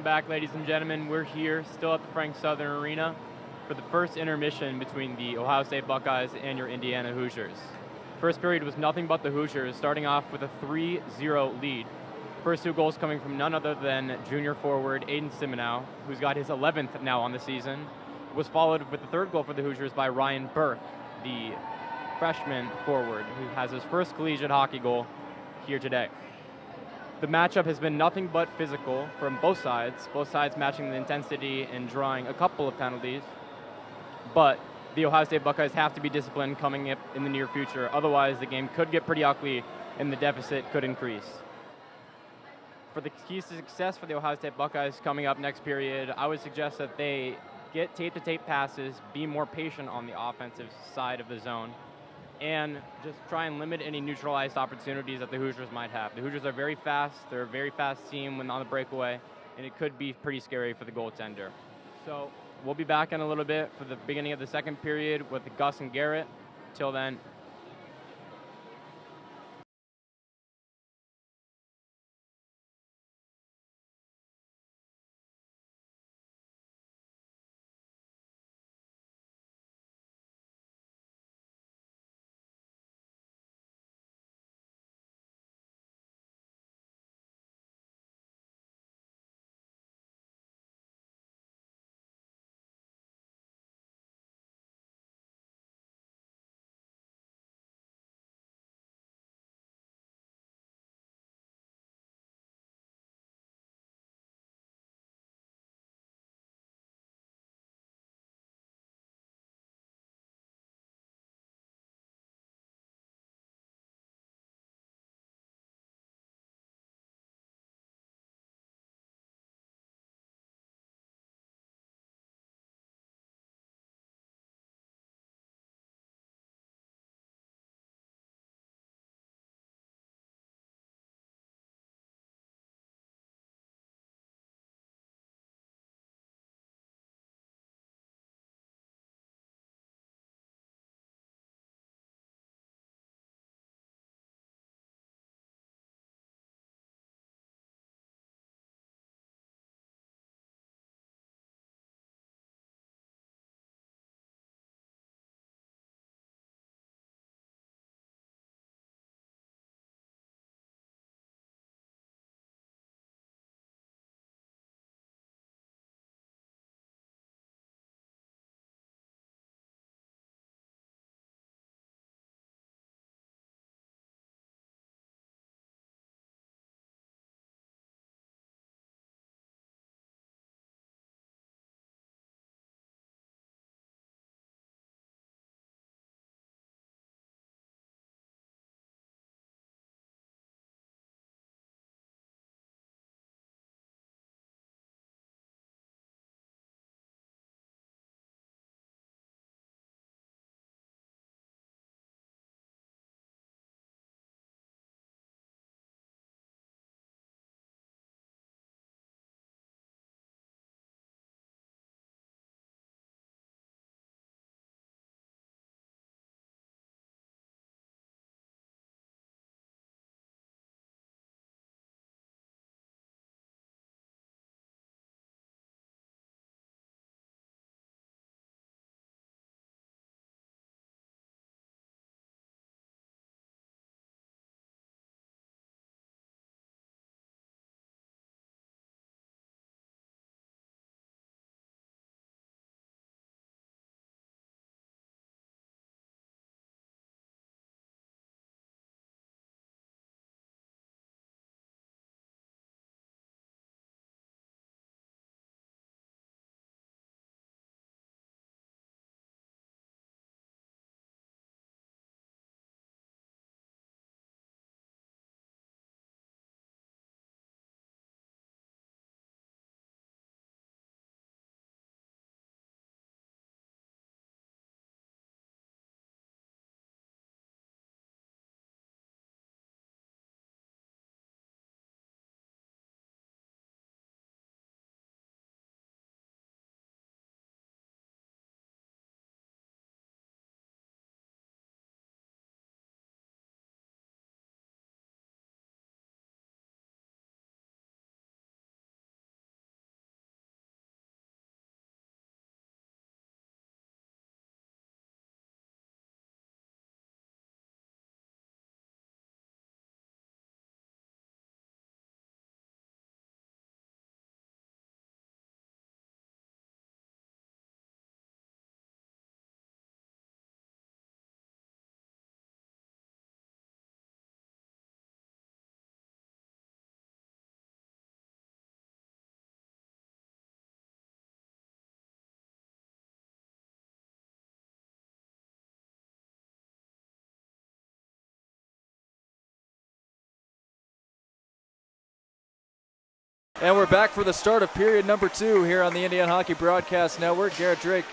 Back, ladies and gentlemen. We're here, still at the Frank Southern Arena, for the first intermission between the Ohio State Buckeyes and your Indiana Hoosiers. First period was nothing but the Hoosiers, starting off with a 3-0 lead. First two goals coming from none other than junior forward Aiden Siminow, who's got his 11th now on the season. Was followed with the third goal for the Hoosiers by Ryan Burke, the freshman forward, who has his first collegiate hockey goal here today. The matchup has been nothing but physical from both sides matching the intensity and drawing a couple of penalties. But the Ohio State Buckeyes have to be disciplined coming up in the near future. Otherwise, the game could get pretty ugly and the deficit could increase. For the keys to success for the Ohio State Buckeyes coming up next period, I would suggest that they get tape-to-tape passes, be more patient on the offensive side of the zone, and just try and limit any neutralized opportunities that the Hoosiers might have. The Hoosiers are very fast. They're a very fast team when on the breakaway, and it could be pretty scary for the goaltender. So we'll be back in a little bit for the beginning of the second period with Gus and Garrett. Till then, And we're back for the start of period number 2 here on the Indiana Hockey Broadcast Network. Garrett Drake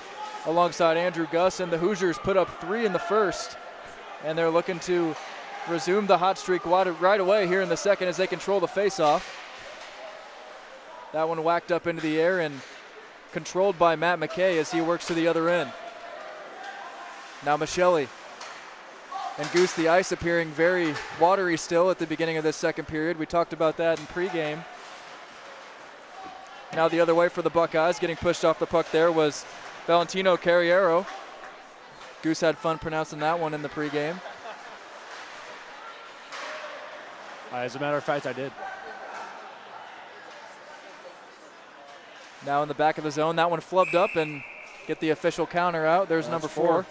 alongside Andrew Gus, and the Hoosiers put up 3 in the first, and they're looking to resume the hot streak right away here in the second as they control the faceoff. That one whacked up into the air and controlled by Matt McKay as he works to the other end. Now Michelli and Goose the ice appearing very watery still at the beginning of this second period. We talked about that in pregame. Now the other way for the Buckeyes. Getting pushed off the puck there was Valentino Carriero. Goose had fun pronouncing that one in the pregame. As a matter of fact, I did. Now in the back of the zone, that one flubbed up and get the official counter out. There's number 4.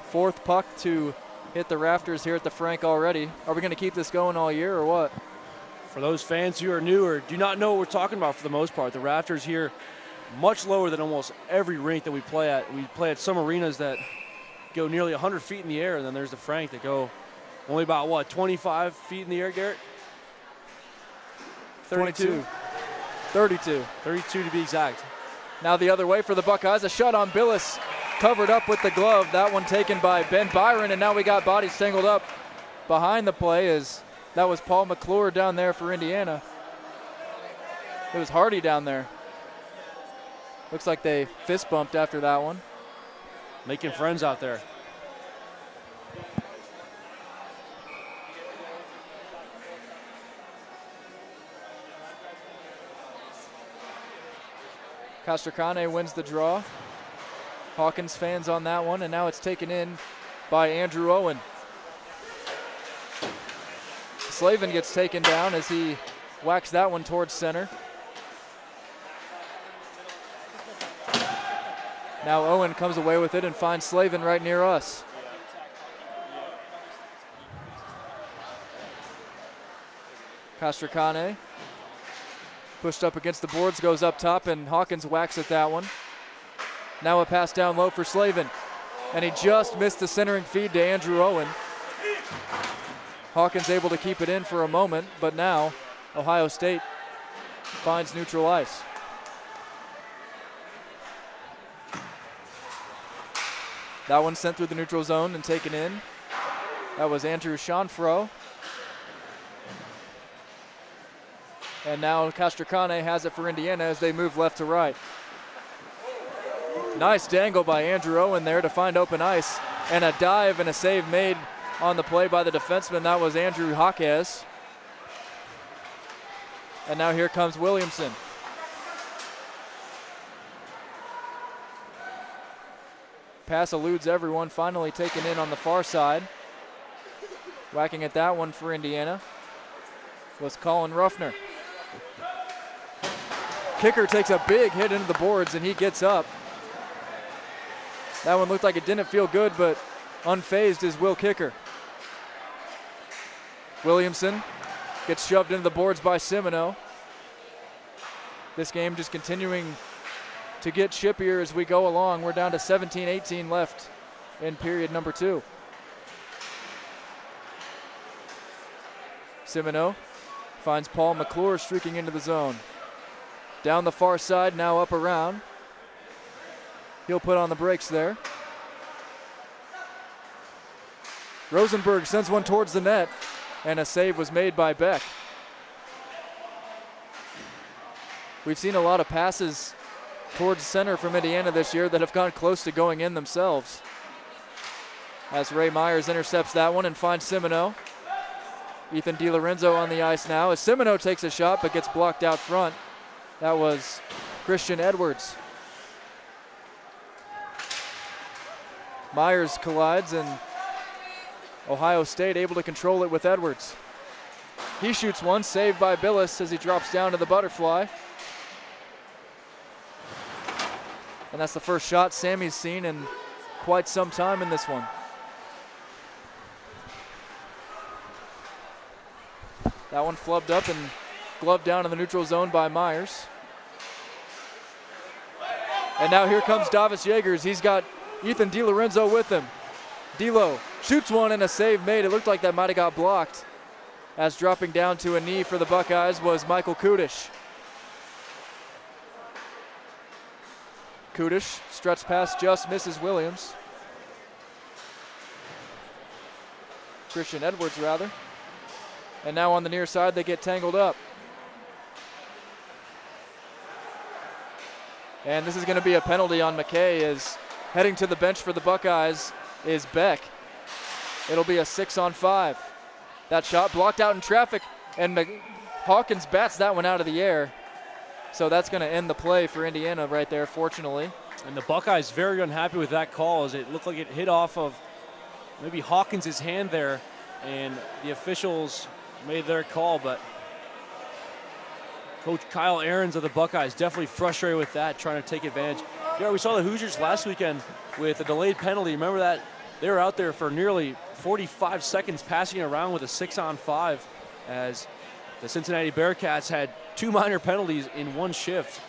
Fourth puck to hit the rafters here at the Frank already. Are we going to keep this going all year or what? For those fans who are new or do not know what we're talking about for the most part, the rafters here much lower than almost every rink that we play at. We play at some arenas that go nearly 100 feet in the air, and then there's the Frank that go only about, what, 25 feet in the air, Garrett? 32. 32 to be exact. Now the other way for the Buckeyes. A shot on Billis, covered up with the glove. That one taken by Ben Byron, and now we got bodies tangled up behind the play as that was Paul McClure down there for Indiana. It was Hardy down there. Looks like they fist bumped after that one. Making friends out there. Castracane wins the draw. Hawkins fans on that one, and now it's taken in by Andrew Owen. Slavin gets taken down as he whacks that one towards center. Now Owen comes away with it and finds Slavin right near us. Castracane pushed up against the boards, goes up top, and Hawkins whacks at that one. Now a pass down low for Slavin, and he just missed the centering feed to Andrew Owen. Hawkins able to keep it in for a moment, but now Ohio State finds neutral ice. That one sent through the neutral zone and taken in. That was Andrew Chanfro. And now Castracane has it for Indiana as they move left to right. Nice dangle by Andrew Owen there to find open ice, and a dive and a save made on the play by the defenseman. That was Andrew Jaquez. And now here comes Williamson. Pass eludes everyone, finally taken in on the far side. Whacking at that one for Indiana was Colin Ruffner. Kicker takes a big hit into the boards and he gets up. That one looked like it didn't feel good, but unfazed is Will Kicker. Williamson gets shoved into the boards by Simoneau. This game just continuing to get chippier as we go along. We're down to 17-18 left in period number 2. Simoneau finds Paul McClure streaking into the zone. Down the far side, now up around. He'll put on the brakes there. Rosenberg sends one towards the net, and a save was made by Beck. We've seen a lot of passes towards center from Indiana this year that have gone close to going in themselves. As Ray Myers intercepts that one and finds Simoneau. Ethan DiLorenzo on the ice now as Simoneau takes a shot but gets blocked out front. That was Christian Edwards. Myers collides and Ohio State able to control it with Edwards. He shoots one, saved by Billis as he drops down to the butterfly. And that's the first shot Sammy's seen in quite some time in this one. That one flubbed up and gloved down in the neutral zone by Myers. And now here comes Davis Yeagers. He's got Ethan DiLorenzo with him. D'Lo shoots one and a save made. It looked like that might have got blocked. as dropping down to a knee for the Buckeyes was Michael Kudish. Kudish, stretch pass, just misses Williams. Christian Edwards, rather. And now on the near side, they get tangled up. And this is going to be a penalty on McKay, as heading to the bench for the Buckeyes is Beck. It'll be a 6-on-5. That shot blocked out in traffic, and Hawkins bats that one out of the air. So that's going to end the play for Indiana right there, fortunately. And the Buckeyes very unhappy with that call, as it looked like it hit off of maybe Hawkins' hand there, and the officials made their call, but Coach Kyle Ahrens of the Buckeyes definitely frustrated with that, trying to take advantage. Yeah, we saw the Hoosiers last weekend with a delayed penalty. Remember that? They were out there for nearly 45 seconds passing around with a 6-on-5, as the Cincinnati Bearcats had 2 minor penalties in one shift.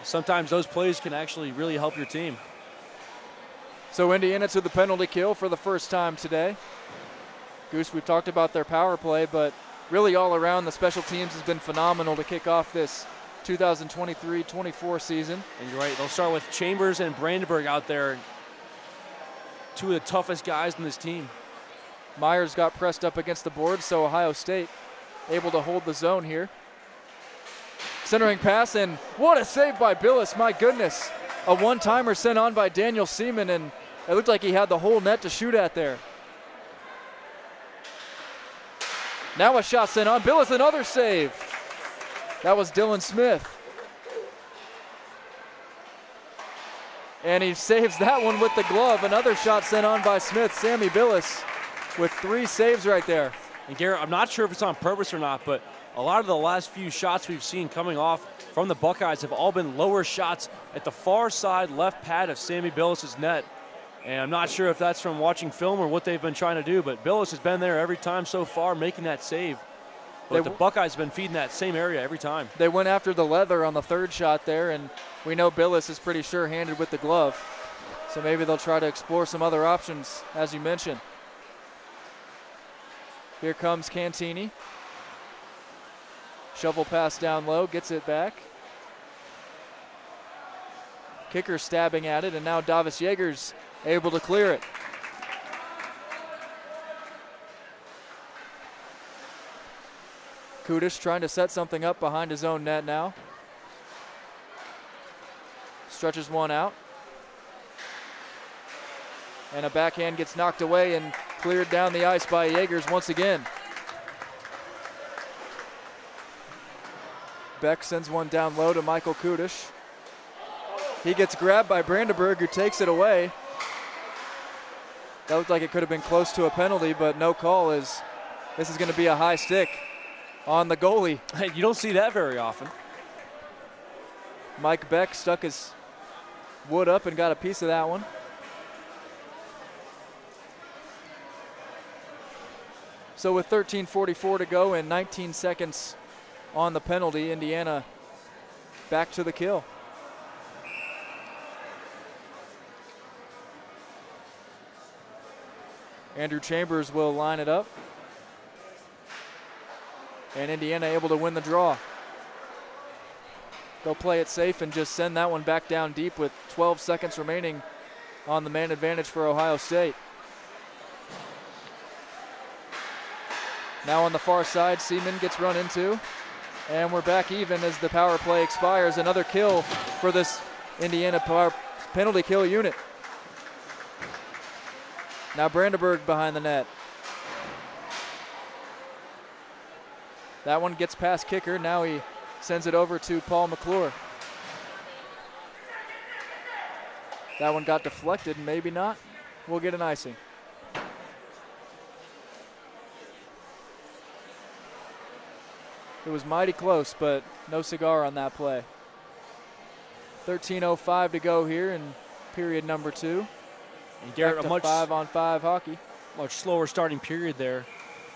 Sometimes those plays can actually really help your team. So Indiana to the penalty kill for the first time today. Goose, we've talked about their power play, but really all around the special teams has been phenomenal to kick off this 2023-24 season. And you're right, they'll start with Chambers and Brandenburg out there, 2 of the toughest guys in this team. Myers got pressed up against the board, so Ohio State able to hold the zone here. Centering pass, and what a save by Billis, my goodness. A one-timer sent on by Daniel Seaman, and it looked like he had the whole net to shoot at there. Now a shot sent on, Billis another save. That was Dylan Smith. And he saves that one with the glove. Another shot sent on by Smith, Sammy Billis, with 3 saves right there. And Garrett, I'm not sure if it's on purpose or not, but a lot of the last few shots we've seen coming off from the Buckeyes have all been lower shots at the far side left pad of Sammy Billis' net. And I'm not sure if that's from watching film or what they've been trying to do, but Billis has been there every time so far making that save. But the Buckeyes have been feeding that same area every time. They went after the leather on the 3rd shot there, and we know Billis is pretty sure-handed with the glove. So maybe they'll try to explore some other options, as you mentioned. Here comes Cantini. Shovel pass down low, gets it back. Kicker stabbing at it, and now Davis Yeager's able to clear it. Kudish trying to set something up behind his own net now. Stretches one out. And a backhand gets knocked away and cleared down the ice by Yeagers once again. Beck sends one down low to Michael Kudish. He gets grabbed by Brandenburg, who takes it away. That looked like it could have been close to a penalty, but no call, as this is going to be a high stick on the goalie. Hey, you don't see that very often. Mike Beck stuck his wood up and got a piece of that one. So with 13:44 to go and 19 seconds on the penalty, Indiana back to the kill. Andrew Chambers will line it up. And Indiana able to win the draw. They'll play it safe and just send that one back down deep with 12 seconds remaining on the man advantage for Ohio State. Now on the far side, Seaman gets run into. And we're back even as the power play expires. Another kill for this Indiana penalty kill unit. Now Brandenburg behind the net. That one gets past kicker. Now he sends it over to Paul McClure. That one got deflected, maybe not. We'll get an icing. It was mighty close, but no cigar on that play. 13:05 to go here in period number 2. And Garrett, a much 5-on-5 hockey. Much slower starting period there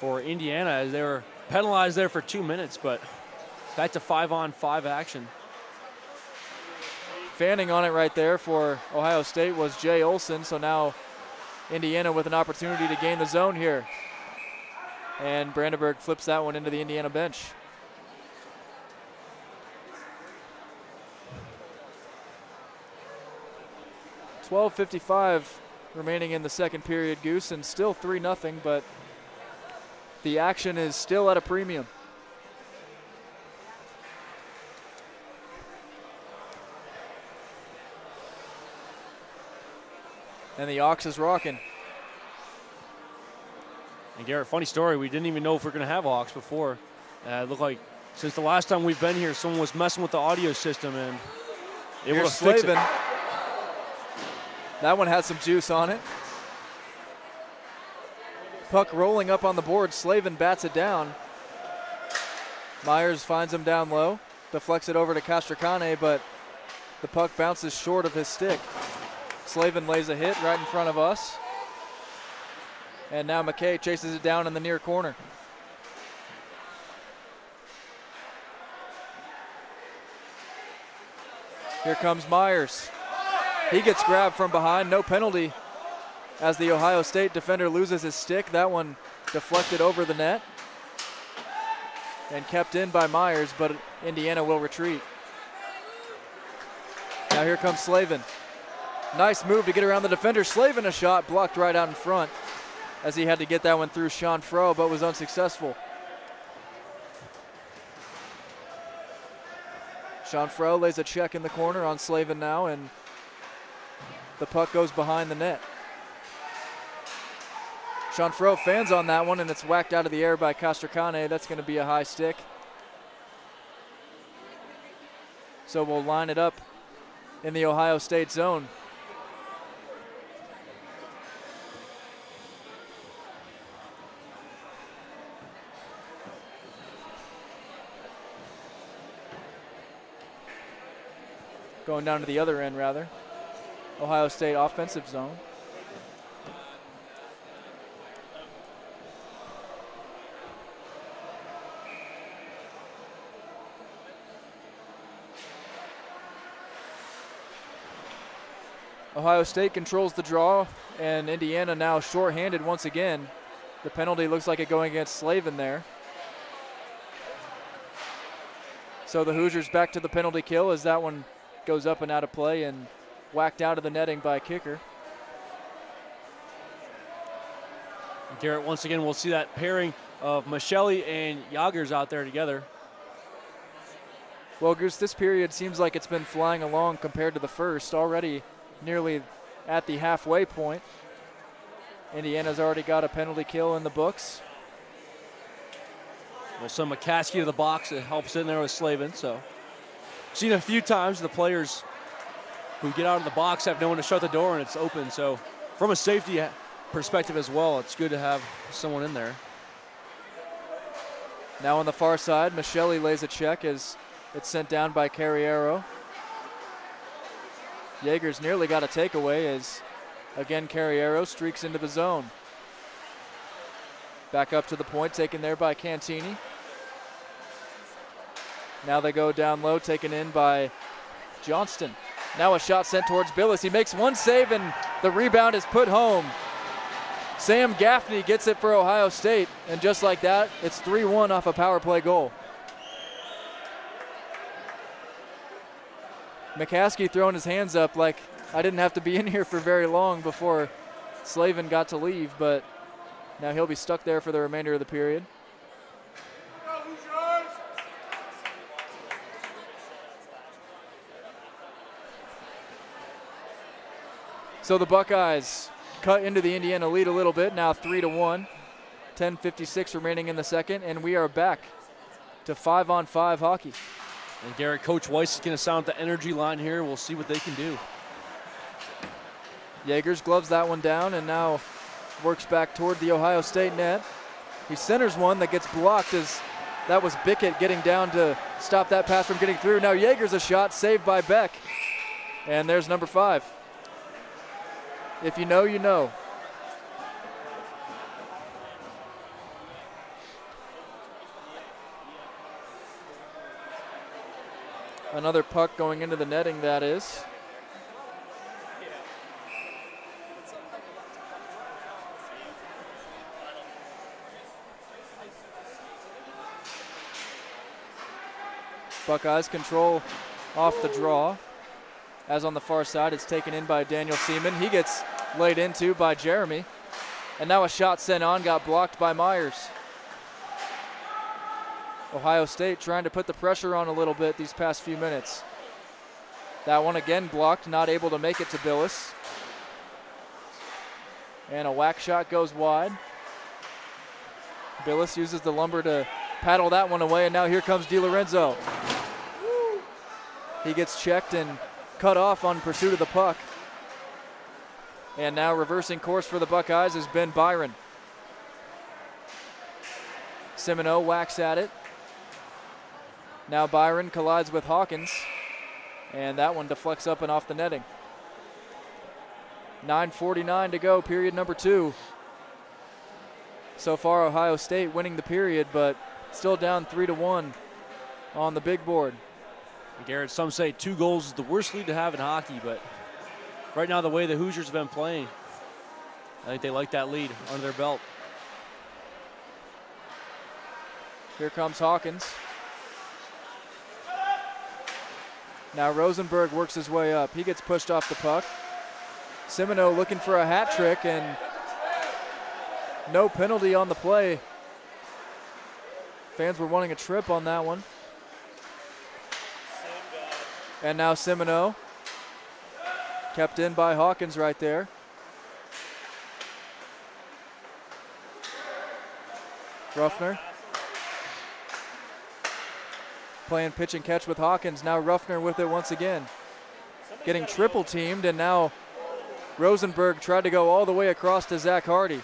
for Indiana, as they were penalized there for 2 minutes, but back to 5-on-5 action. Fanning on it right there for Ohio State was Jay Olson, so now Indiana with an opportunity to gain the zone here. And Brandenburg flips that one into the Indiana bench. .55 remaining in the second period, Goose, and still 3-0, but the action is still at a premium. And the Ox is rocking. And Garrett, funny story, we didn't even know if we were going to have Ox before. It looked like since the last time we've been here, someone was messing with the audio system and able to fix it. That one has some juice on it. Puck rolling up on the board. Slavin bats it down. Myers finds him down low, deflects it over to Castracane, but the puck bounces short of his stick. Slavin lays a hit right in front of us. And now McKay chases it down in the near corner. Here comes Myers. He gets grabbed from behind, no penalty as the Ohio State defender loses his stick. That one deflected over the net and kept in by Myers, but Indiana will retreat. Now here comes Slavin. Nice move to get around the defender. Slavin a shot blocked right out in front as he had to get that one through Sean Froh, but was unsuccessful. Sean Froh lays a check in the corner on Slavin now, and the puck goes behind the net. Sean Froh fans on that one, and it's whacked out of the air by Castracane. That's going to be a high stick. So we'll line it up in the Ohio State zone. Going down to the other end, rather. Ohio State offensive zone. Ohio State controls the draw, and Indiana now shorthanded once again. The penalty looks like it going against Slavin there. So the Hoosiers back to the penalty kill as that one goes up and out of play and whacked out of the netting by kicker. Garrett, once again, we'll see that pairing of Michele and Jagers out there together. Well, Goose, this period seems like it's been flying along compared to the first, already nearly at the halfway point. Indiana's already got a penalty kill in the books. We'll send McCaskey to the box. It helps in there with Slavin, so. Seen a few times the players who get out of the box have no one to shut the door and it's open. So from a safety perspective as well, it's good to have someone in there. Now on the far side, Michele lays a check as it's sent down by Carriero. Jagers nearly got a takeaway as, again, Carriero streaks into the zone. Back up to the point, taken there by Cantini. Now they go down low, taken in by Johnston. Now a shot sent towards Billis. He makes one save and the rebound is put home. Sam Gaffney gets it for Ohio State, and just like that, it's 3-1 off a power play goal. McCaskey throwing his hands up like I didn't have to be in here for very long before Slavin got to leave, but now he'll be stuck there for the remainder of the period. So the Buckeyes cut into the Indiana lead a little bit, now 3-1. 10:56 remaining in the second, and we are back to 5-on-5 hockey. And Garrett, Coach Weiss is going to sound the energy line here. We'll see what they can do. Jagers gloves that one down and now works back toward the Ohio State net. He centers one that gets blocked as that was Bickett getting down to stop that pass from getting through. Now Jagers a shot saved by Beck. And there's number 5. If you know, you know. Another puck going into the netting, that is. Buckeyes control off the draw. As on the far side, it's taken in by Daniel Seaman. He gets laid into by Jeremy. And now a shot sent on, got blocked by Myers. Ohio State trying to put the pressure on a little bit these past few minutes. That one again blocked, not able to make it to Billis. And a whack shot goes wide. Billis uses the lumber to paddle that one away, and now here comes DiLorenzo. He gets checked and cut off on pursuit of the puck. And now reversing course for the Buckeyes is Ben Byron. Semino whacks at it. Now Byron collides with Hawkins, and that one deflects up and off the netting. 9:49 to go, period number 2. So far, Ohio State winning the period, but still down 3-1 on the big board. Garrett, some say 2 goals is the worst lead to have in hockey, but right now the way the Hoosiers have been playing, I think they like that lead under their belt. Here comes Hawkins. Now Rosenberg works his way up. He gets pushed off the puck. Semino looking for a hat trick, and no penalty on the play. Fans were wanting a trip on that one. And now Semino, kept in by Hawkins right there. Ruffner playing pitch and catch with Hawkins. Now Ruffner with it once again. Getting triple teamed, and now Rosenberg tried to go all the way across to Zach Hardy.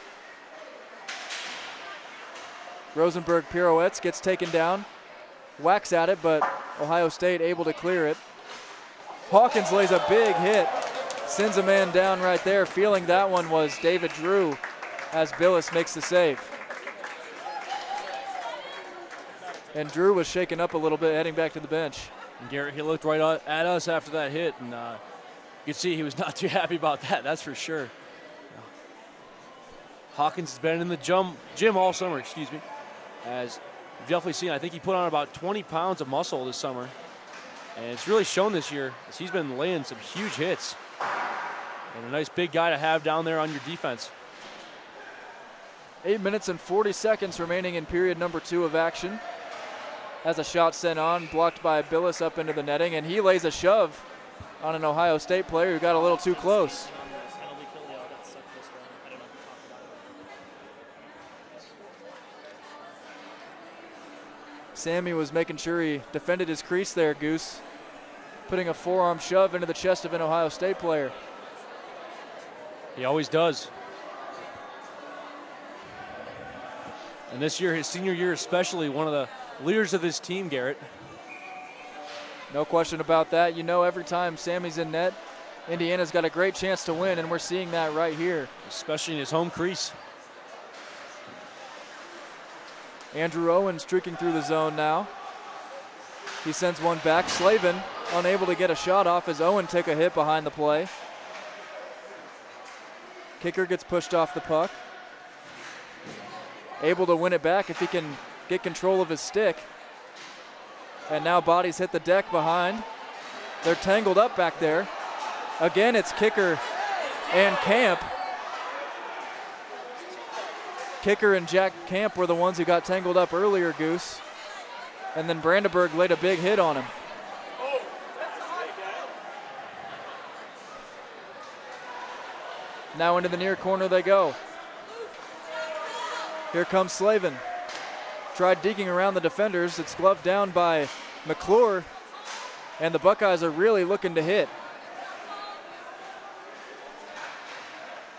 Rosenberg pirouettes, gets taken down, whacks at it, but Ohio State able to clear it. Hawkins lays a big hit, sends a man down right there. Feeling that one was David Drew as Billis makes the save. And Drew was shaken up a little bit heading back to the bench. And Garrett, he looked right at us after that hit, and you could see he was not too happy about that, that's for sure. Hawkins has been in the gym all summer, as you've definitely seen. I think he put on about 20 pounds of muscle this summer, and it's really shown this year as he's been laying some huge hits. And a nice big guy to have down there on your defense. 8 minutes and 40 seconds remaining in period number 2 of action. Has a shot sent on, blocked by Billis up into the netting, and he lays a shove on an Ohio State player who got a little too close. Sammy was making sure he defended his crease there, Goose, putting a forearm shove into the chest of an Ohio State player. He always does. And this year, his senior year especially, one of the leaders of this team, Garrett. No question about that. You know, every time Sammy's in net, Indiana's got a great chance to win, and we're seeing that right here. Especially in his home crease. Andrew Owen streaking through the zone now. He sends one back. Slavin unable to get a shot off as Owen took a hit behind the play. Kicker gets pushed off the puck. Able to win it back if he can get control of his stick. And now bodies hit the deck behind. They're tangled up back there. Again, it's Kicker and Camp. Kicker and Jack Camp were the ones who got tangled up earlier, Goose. And then Brandenburg laid a big hit on him. Now into the near corner they go. Here comes Slavin. Tried digging around the defenders. It's gloved down by McClure. And the Buckeyes are really looking to hit.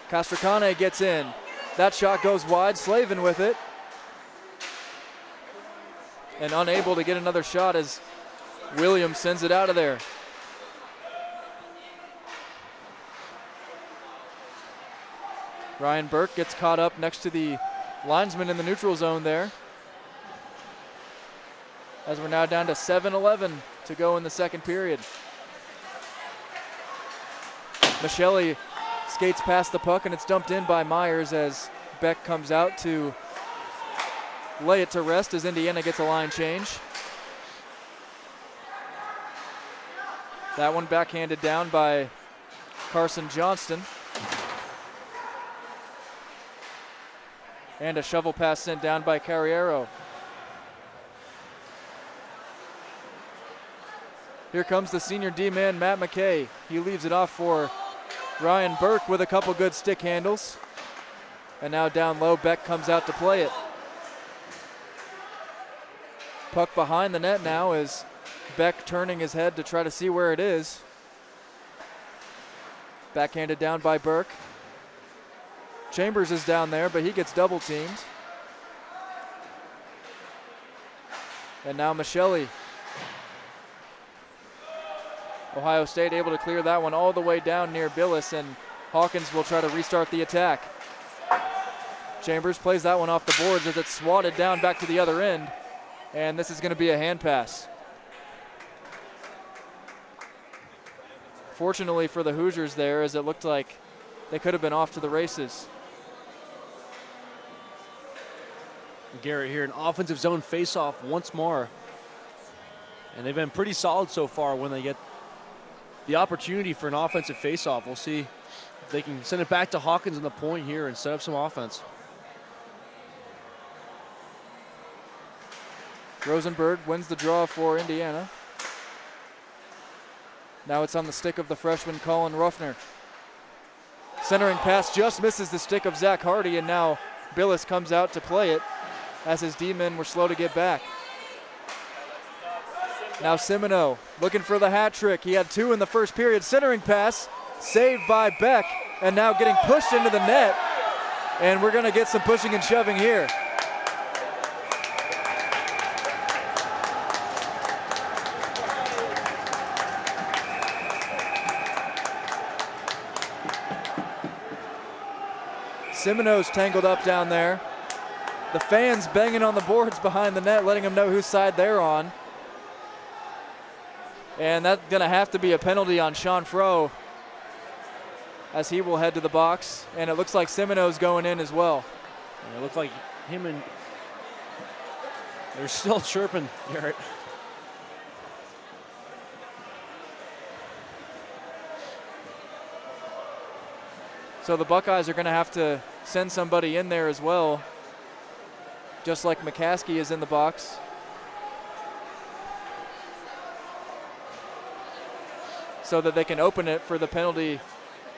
Castricane gets in. That shot goes wide. Slavin with it. And unable to get another shot as Williams sends it out of there. Ryan Burke gets caught up next to the linesman in the neutral zone there. As we're now down to 7:11 to go in the second period. Michelli skates past the puck, and it's dumped in by Myers as Beck comes out to lay it to rest as Indiana gets a line change. That one backhanded down by Carson Johnston. And a shovel pass sent down by Carriero. Here comes the senior D-man, Matt McKay. He leaves it off for Ryan Burke with a couple good stick handles. And now down low, Beck comes out to play it. Puck behind the net now is Beck turning his head to try to see where it is. Backhanded down by Burke. Chambers is down there, but he gets double teamed. And now Michelli. Ohio State able to clear that one all the way down near Billis, and Hawkins will try to restart the attack. Chambers plays that one off the boards as it's swatted down back to the other end, and this is going to be a hand pass. Fortunately for the Hoosiers there, as it looked like they could have been off to the races. Garrett here, an offensive zone faceoff once more. And they've been pretty solid so far when they get the opportunity for an offensive faceoff. We'll see if they can send it back to Hawkins on the point here and set up some offense. Rosenberg wins the draw for Indiana. Now it's on the stick of the freshman Colin Ruffner. Centering pass just misses the stick of Zach Hardy, and now Billis comes out to play it as his D-men were slow to get back. Now Simoneau looking for the hat trick. He had two in the first period. Centering pass saved by Beck, and now getting pushed into the net. And we're going to get some pushing and shoving here. Simoneau's tangled up down there. The fans banging on the boards behind the net, letting them know whose side they're on. And that's going to have to be a penalty on Sean Froh as he will head to the box. And it looks like Simoneau's going in as well. And it looked like him and they're still chirping, Garrett. So the Buckeyes are going to have to send somebody in there as well, just like McCaskey is in the box. So that they can open it for the penalty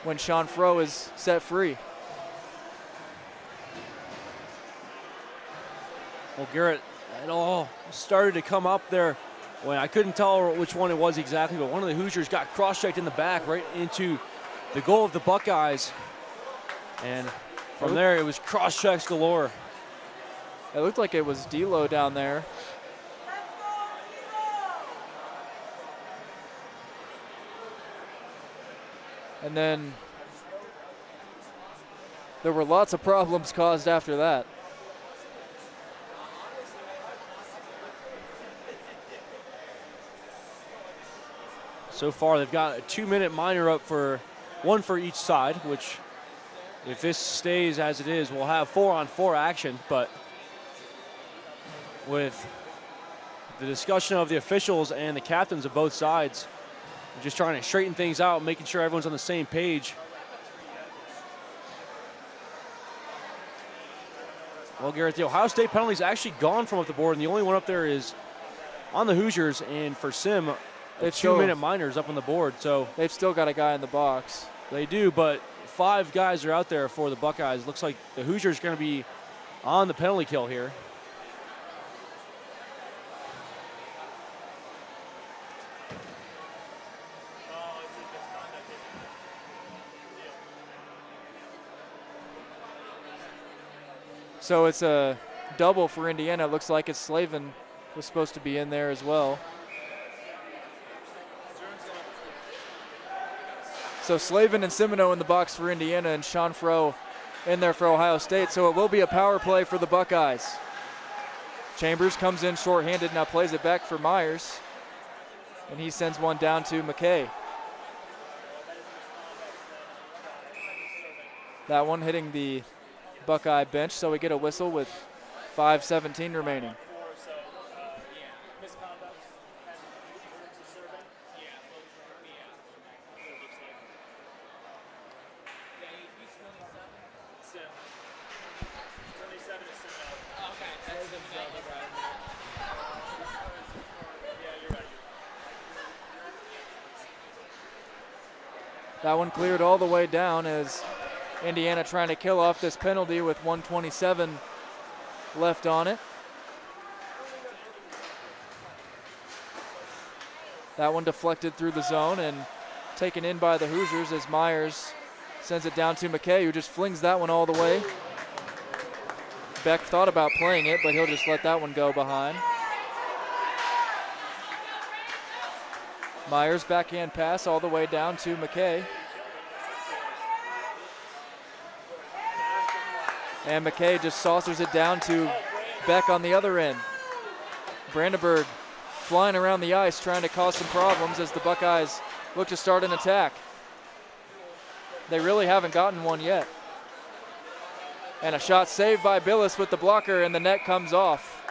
when Sean Froh is set free. Well, Garrett, it all started to come up there when I couldn't tell which one it was exactly, but one of the Hoosiers got cross-checked in the back right into the goal of the Buckeyes. And from there, it was cross-checks galore. It looked like it was D'Lo down there. And then there were lots of problems caused after that. So far, they've got a 2-minute minor up for one for each side, which if this stays as it is, we'll have 4-on-4 action. But with the discussion of the officials and the captains of both sides, just trying to straighten things out, making sure everyone's on the same page. Well, Garrett, the Ohio State penalty's actually gone from up the board, and the only one up there is on the Hoosiers, and for Sim, a 2-minute minors up on the board. So they've still got a guy in the box. They do, but 5 guys are out there for the Buckeyes. Looks like the Hoosiers are going to be on the penalty kill here. So it's a double for Indiana. It looks like it's Slavin was supposed to be in there as well. So Slavin and Simoneau in the box for Indiana, and Sean Froh in there for Ohio State. So it will be a power play for the Buckeyes. Chambers comes in shorthanded, now plays it back for Myers. And he sends one down to McKay. That one hitting the Buckeye bench, so we get a whistle with 5:17 remaining. That one cleared all the way down as Indiana trying to kill off this penalty with 1:27 left on it. That one deflected through the zone and taken in by the Hoosiers as Myers sends it down to McKay, who just flings that one all the way. Beck thought about playing it, but he'll just let that one go behind. Myers backhand pass all the way down to McKay. And McKay just saucers it down to Beck on the other end. Brandenburg flying around the ice trying to cause some problems as the Buckeyes look to start an attack. They really haven't gotten one yet. And a shot saved by Billis with the blocker, and the net comes off.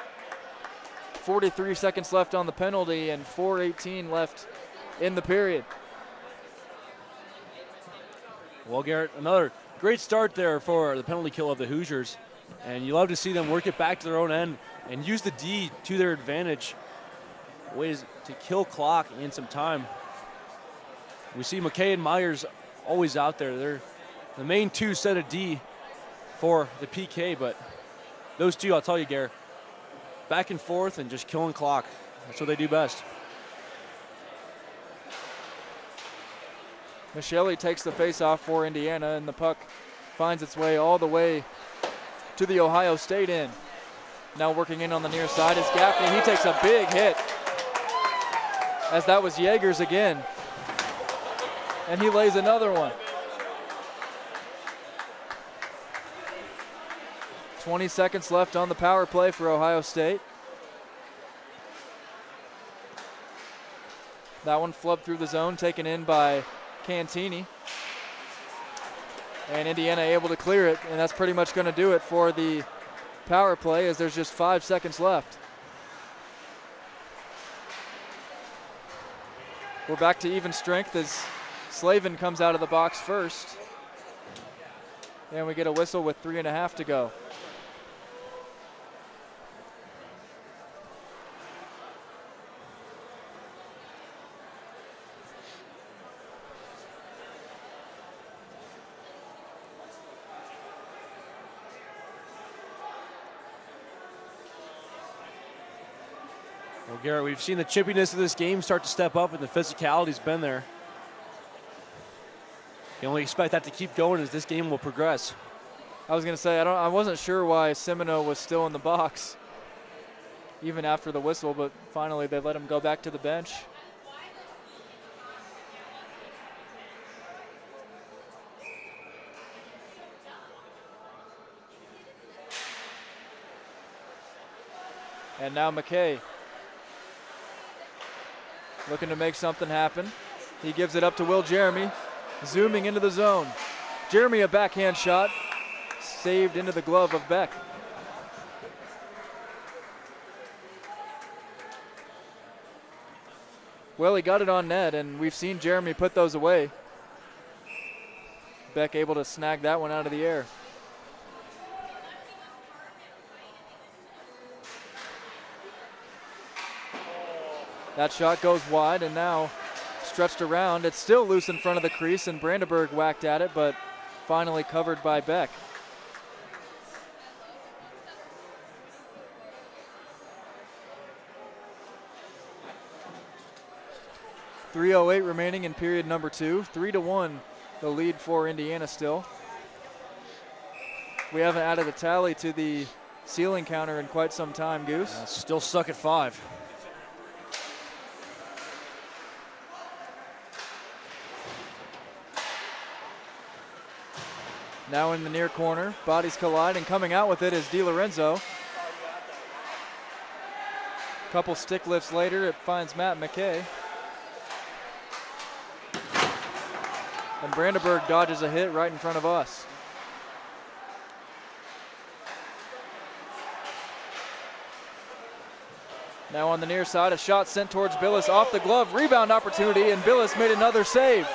43 seconds left on the penalty and 4:18 left in the period. Well, Garrett, another great start there for the penalty kill of the Hoosiers. And you love to see them work it back to their own end and use the D to their advantage. Ways to kill clock and some time. We see McKay and Myers always out there. They're the main two set of D for the PK, but those two, I'll tell you, Garrett, back and forth and just killing clock. That's what they do best. Michelli takes the face-off for Indiana, and the puck finds its way all the way to the Ohio State end. Now working in on the near side is Gaffney. He takes a big hit, as that was Yeagers again. And he lays another one. 20 seconds left on the power play for Ohio State. That one flubbed through the zone, taken in by Cantini. And Indiana able to clear it, and that's pretty much going to do it for the power play as there's just 5 seconds left. We're back to even strength as Slavin comes out of the box first. And we get a whistle with 3.5 to go. Well, Garrett, we've seen the chippiness of this game start to step up, and the physicality's been there. You can only expect that to keep going as this game will progress. I was going to say, I wasn't sure why Semino was still in the box, even after the whistle, but finally they let him go back to the bench. And now McKay looking to make something happen. He gives it up to Will Jeremy, zooming into the zone. Jeremy, a backhand shot, saved into the glove of Beck. Well, he got it on net, and we've seen Jeremy put those away. Beck able to snag that one out of the air. That shot goes wide, and now stretched around. It's still loose in front of the crease, and Brandenburg whacked at it, but finally covered by Beck. .308 remaining in period number 2. 3-1, the lead for Indiana still. We haven't added a tally to the ceiling counter in quite some time, Goose. Still stuck at 5. Now in the near corner, bodies collide, and coming out with it is DiLorenzo. Couple stick lifts later, it finds Matt McKay. And Brandenburg dodges a hit right in front of us. Now on the near side, a shot sent towards Billis off the glove, rebound opportunity, and Billis made another save.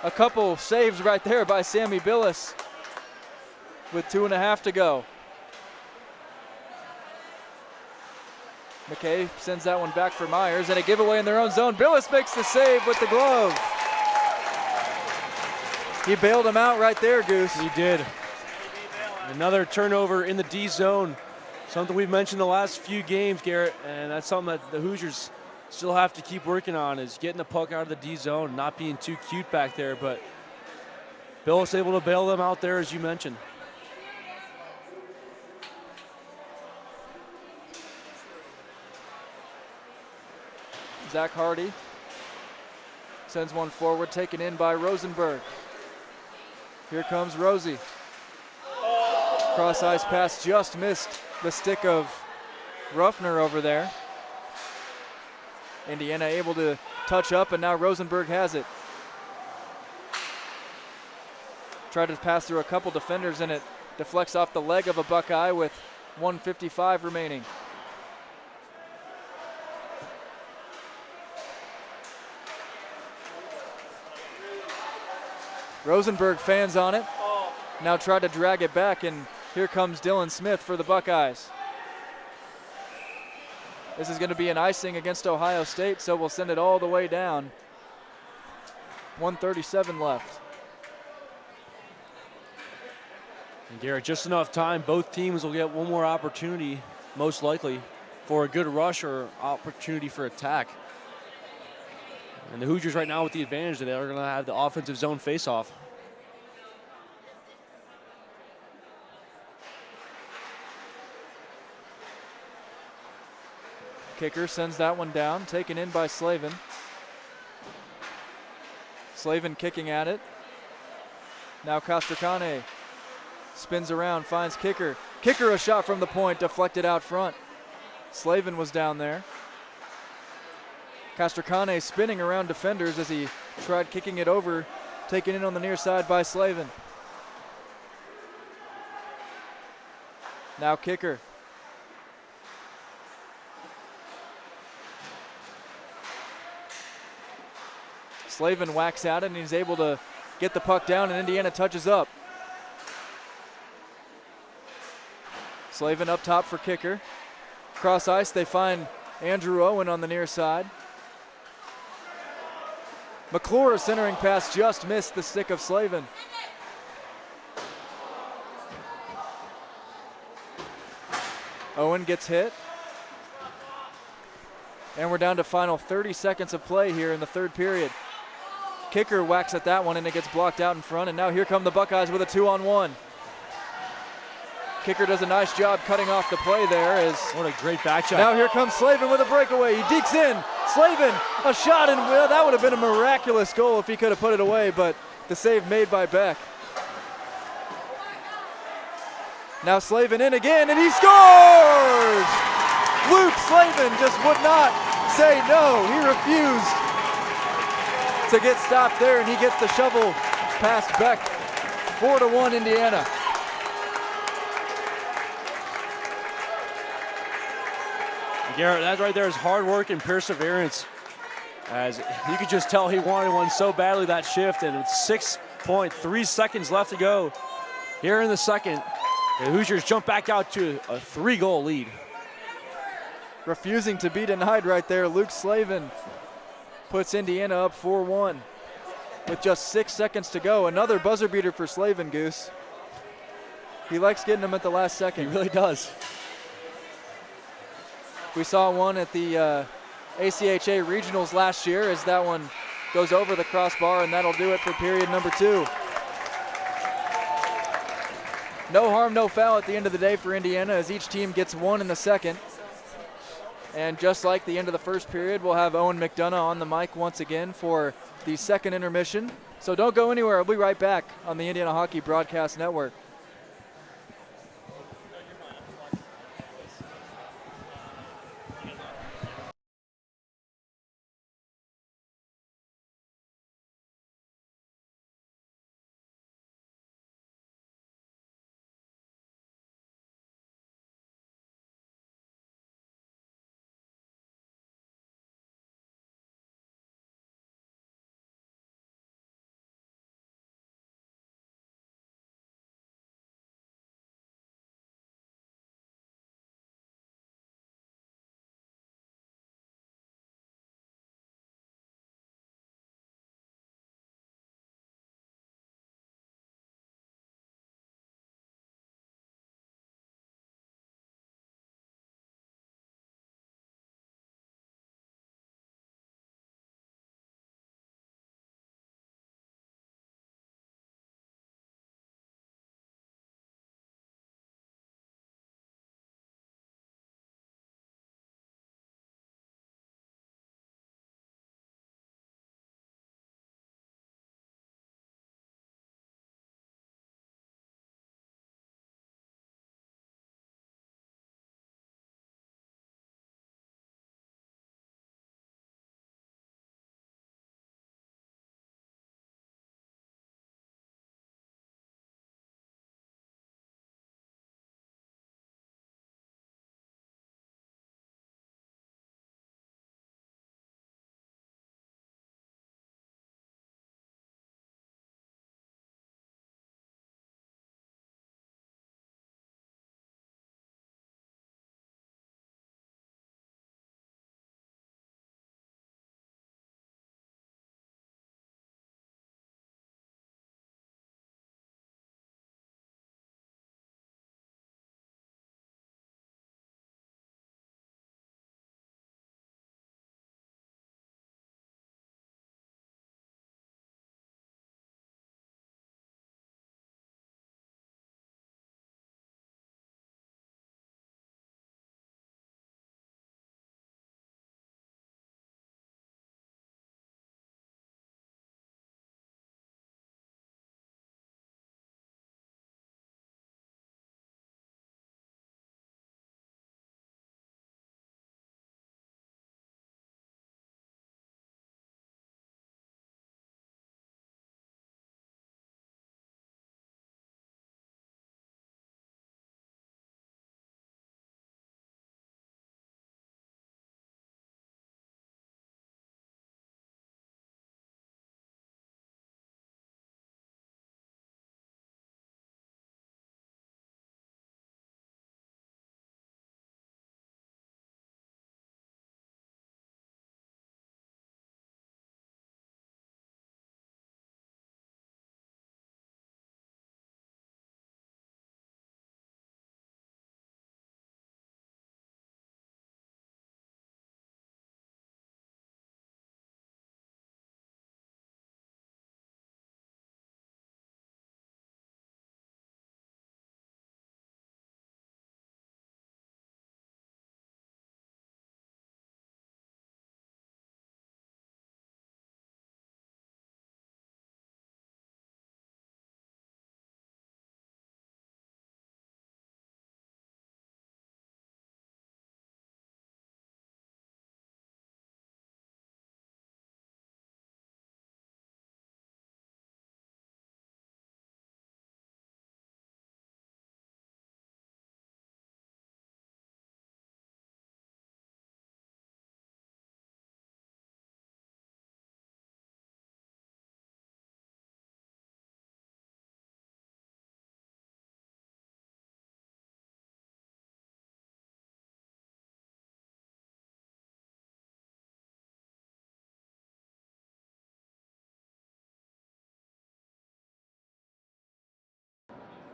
A couple saves right there by Sammy Billis with 2.5 to go. McKay sends that one back for Myers, and a giveaway in their own zone. Billis makes the save with the glove. He bailed him out right there, Goose. He did. Another turnover in the D zone. Something we've mentioned the last few games, Garrett, and that's something that the Hoosiers still have to keep working on, is getting the puck out of the D zone, not being too cute back there. But Bill was able to bail them out there, as you mentioned. Zach Hardy sends one forward, taken in by Rosenberg. Here comes Rosie. Cross ice pass just missed the stick of Ruffner over there. Indiana able to touch up, and now Rosenberg has it. Tried to pass through a couple defenders, and it deflects off the leg of a Buckeye with 1:55 remaining. Rosenberg fans on it. Now tried to drag it back, and here comes Dylan Smith for the Buckeyes. This is going to be an icing against Ohio State, so we'll send it all the way down. 1:37 left. And Garrett, just enough time. Both teams will get one more opportunity, most likely, for a good rush or opportunity for attack. And the Hoosiers right now with the advantage that they're going to have the offensive zone face-off. Kicker sends that one down, taken in by Slavin. Slavin kicking at it. Now Castracane spins around, finds Kicker. Kicker a shot from the point, deflected out front. Slavin was down there. Castracane spinning around defenders as he tried kicking it over, taken in on the near side by Slavin. Now Kicker. Slavin whacks at it, and he's able to get the puck down, and Indiana touches up. Slavin up top for Kicker. Cross ice, they find Andrew Owen on the near side. McClure centering pass just missed the stick of Slavin. Owen gets hit. And we're down to final 30 seconds of play here in the third period. Kicker whacks at that one, and it gets blocked out in front, and now here come the Buckeyes with a 2-on-1. Kicker does a nice job cutting off the play there. What a great back check. Now here comes Slavin with a breakaway. He dekes in. Slavin, a shot, and well, that would have been a miraculous goal if he could have put it away, but the save made by Beck. Now Slavin in again, and he scores! Luke Slavin just would not say no. He refused to get stopped there, and he gets the shovel past Beck. 4-1 Indiana. Garrett, that right there is hard work and perseverance. As you could just tell he wanted one so badly that shift, and with 6.3 seconds left to go here in the second, the Hoosiers jump back out to a 3-goal lead. Refusing to be denied right there, Luke Slavin puts Indiana up 4-1 with just 6 seconds to go. Another buzzer beater for Slavin, Goose. He likes getting them at the last second. He really does. We saw one at the ACHA regionals last year as that one goes over the crossbar, and that'll do it for period number 2. No harm, no foul at the end of the day for Indiana as each team gets one in the second. And just like the end of the first period, we'll have Owen McDonough on the mic once again for the second intermission. So don't go anywhere. We'll be right back on the Indiana Hockey Broadcast Network.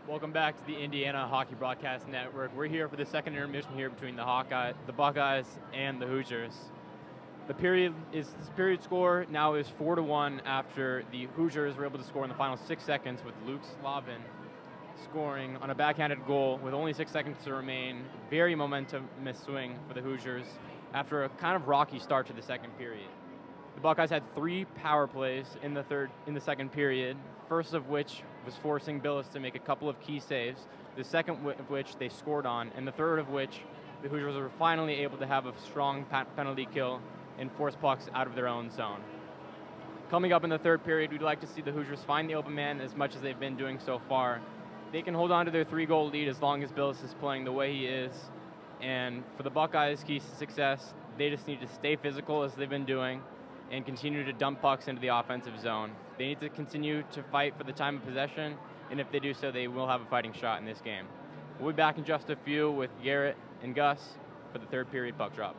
Welcome back to the Indiana Hockey Broadcast Network. We're here for the second intermission here between the Buckeyes and the Hoosiers. The period score now is 4-1 after the Hoosiers were able to score in the final 6 seconds with Luke Slavin scoring on a backhanded goal with only 6 seconds to remain. Very momentous swing for the Hoosiers after a kind of rocky start to the second period. The Buckeyes had 3 power plays in the second period, first of which was forcing Billis to make a couple of key saves, the second of which they scored on, and the third of which the Hoosiers were finally able to have a strong penalty kill and force pucks out of their own zone. Coming up in the third period, we'd like to see the Hoosiers find the open man as much as they've been doing so far. They can hold on to their 3-goal lead as long as Billis is playing the way he is, and for the Buckeyes' keys to success, they just need to stay physical as they've been doing and continue to dump pucks into the offensive zone. They need to continue to fight for the time of possession, and if they do so, they will have a fighting shot in this game. We'll be back in just a few with Garrett and Gus for the third period puck drop.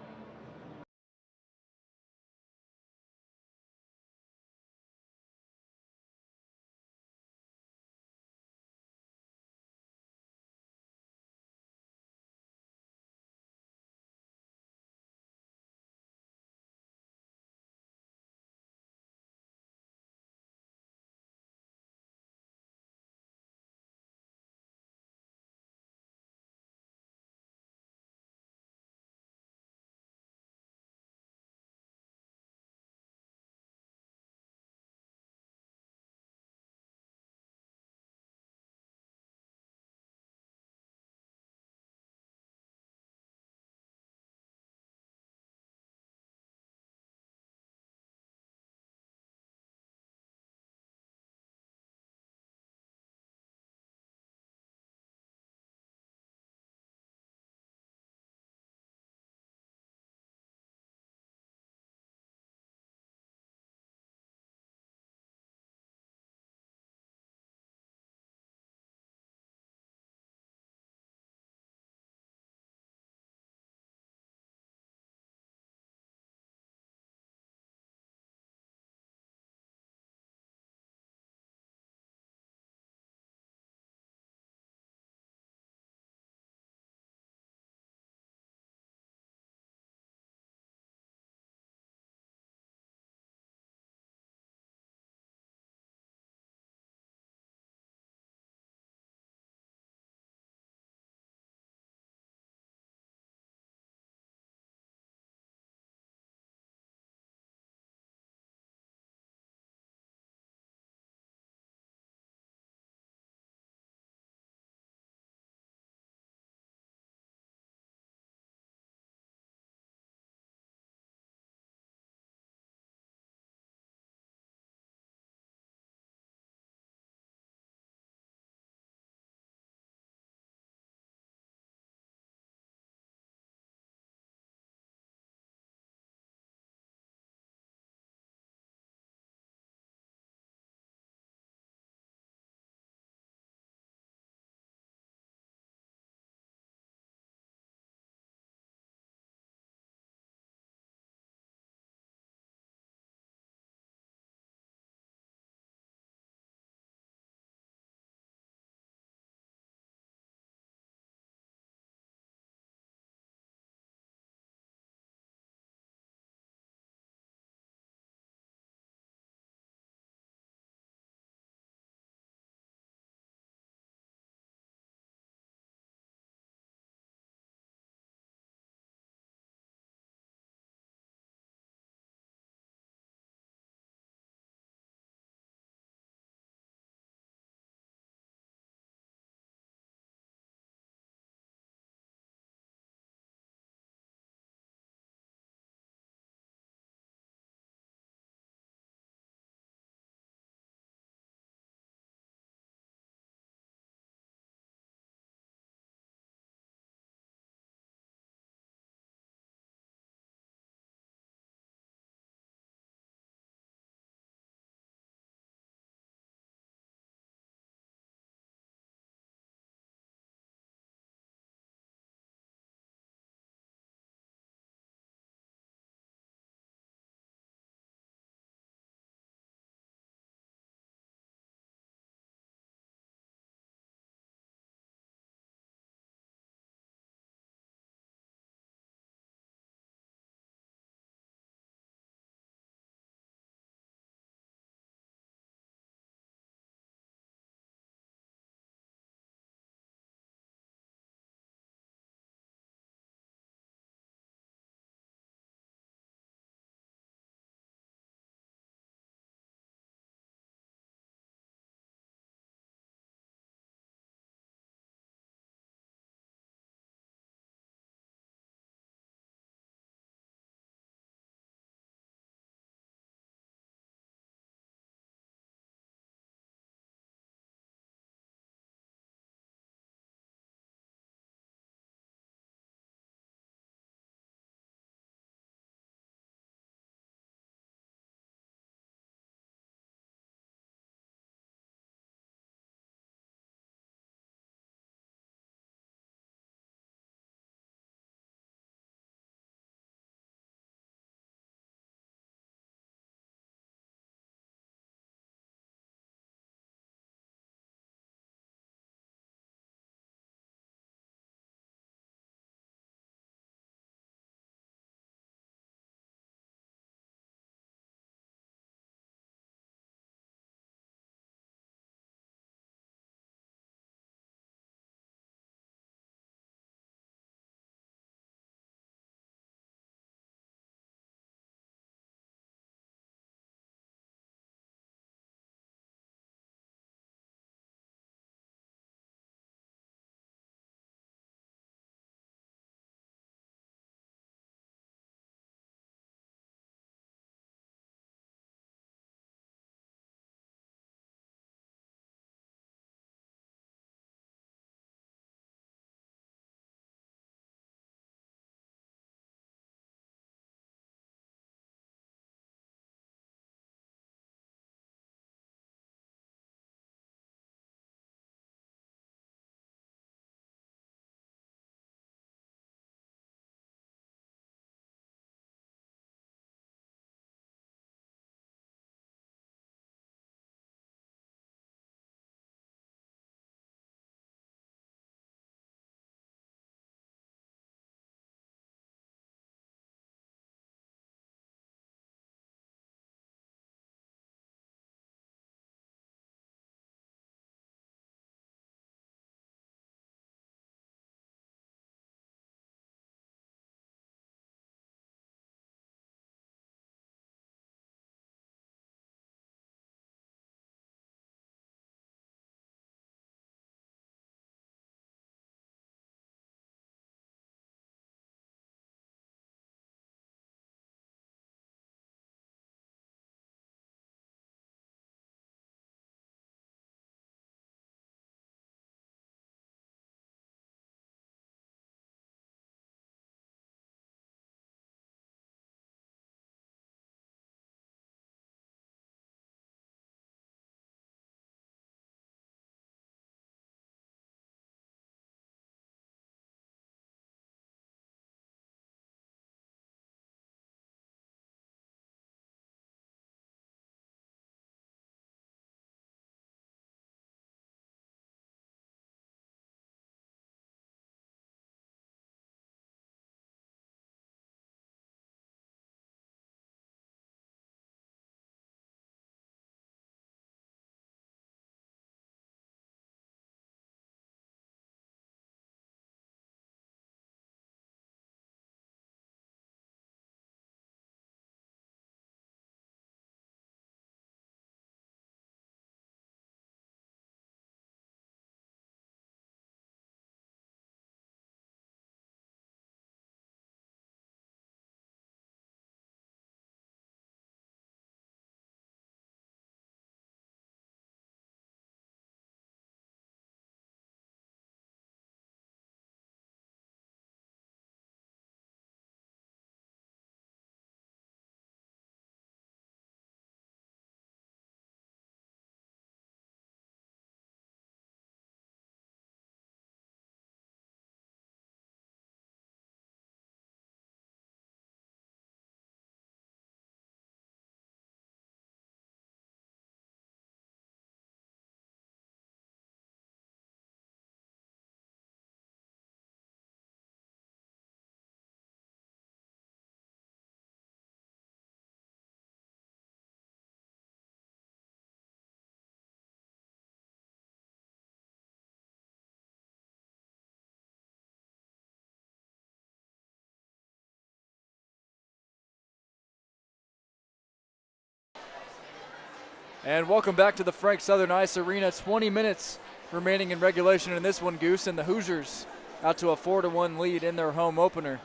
And welcome back to the Frank Southern Ice Arena. 20 minutes remaining in regulation in this one, Goose, and the Hoosiers out to a 4-1 lead in their home opener.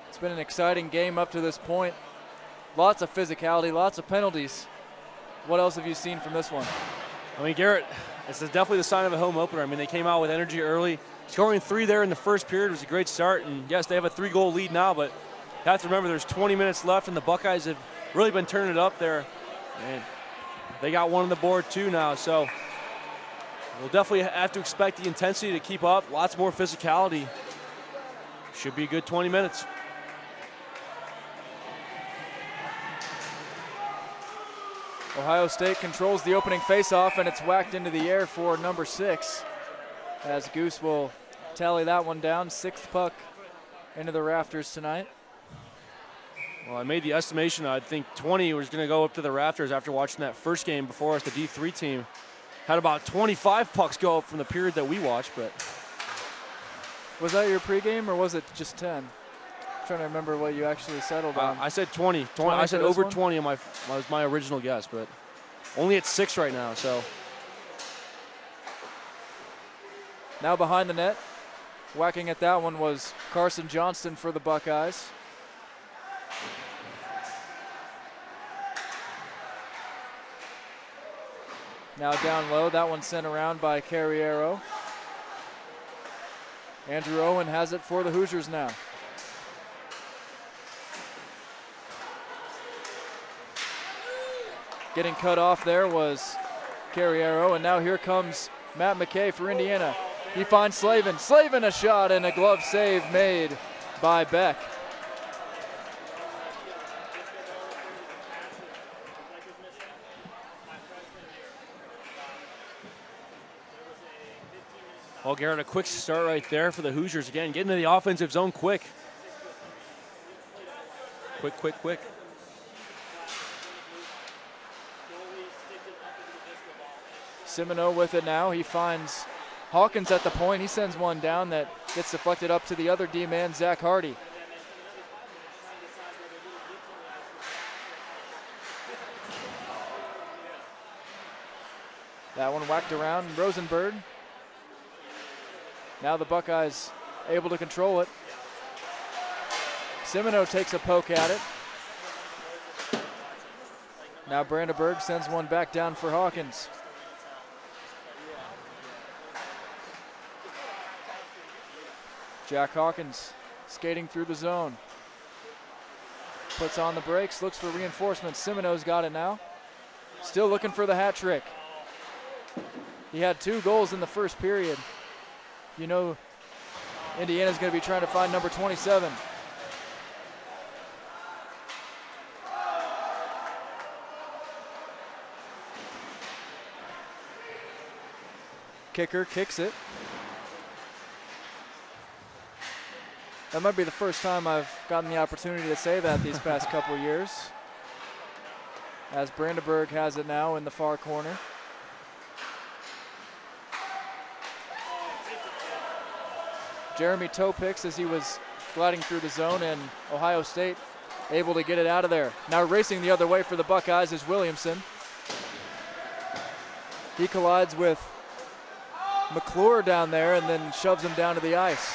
It's been an exciting game up to this point. Lots of physicality, lots of penalties. What else have you seen from this one? I mean, Garrett, this is definitely the sign of a home opener. I mean, they came out with energy early. Scoring 3 there in the first period was a great start, and yes, they have a 3-goal lead now, but you have to remember there's 20 minutes left, and the Buckeyes have really been turning it up there. And they got one on the board too now, so we'll definitely have to expect the intensity to keep up. Lots more physicality. Should be a good 20 minutes. Ohio State controls the opening faceoff, and it's whacked into the air for number 6. As Goose will tally that one down. 6th puck into the rafters tonight. Well, I made the estimation. I think 20 was going to go up to the rafters after watching that first game before us. The D3 team had about 25 pucks go up from the period that we watched. But was that your pregame or was it just 10? I'm trying to remember what you actually settled on. I said 20. I said over 20 was my original guess, but only at 6 right now. So now behind the net, whacking at that one was Carson Johnston for the Buckeyes. Now down low, that one sent around by Carriero. Andrew Owen has it for the Hoosiers now. Getting cut off there was Carriero, and now here comes Matt McKay for Indiana. He finds Slavin. Slavin a shot and a glove save made by Beck. Well, Garrett, a quick start right there for the Hoosiers. Again, getting to the offensive zone quick. Quick. Simoneau with it now. He finds Hawkins at the point. He sends one down that gets deflected up to the other D-man, Zach Hardy. That one whacked around Rosenberg. Now the Buckeyes able to control it. Simoneau takes a poke at it. Now Brandenburg sends one back down for Hawkins. Jack Hawkins skating through the zone. Puts on the brakes, looks for reinforcements. Simoneau's got it now. Still looking for the hat trick. He had 2 goals in the first period. You know Indiana's going to be trying to find number 27. Kicker kicks it. That might be the first time I've gotten the opportunity to say that these past couple years. As Brandenburg has it now in the far corner. Jeremy toe picks as he was gliding through the zone, and Ohio State able to get it out of there. Now racing the other way for the Buckeyes is Williamson. He collides with McClure down there and then shoves him down to the ice.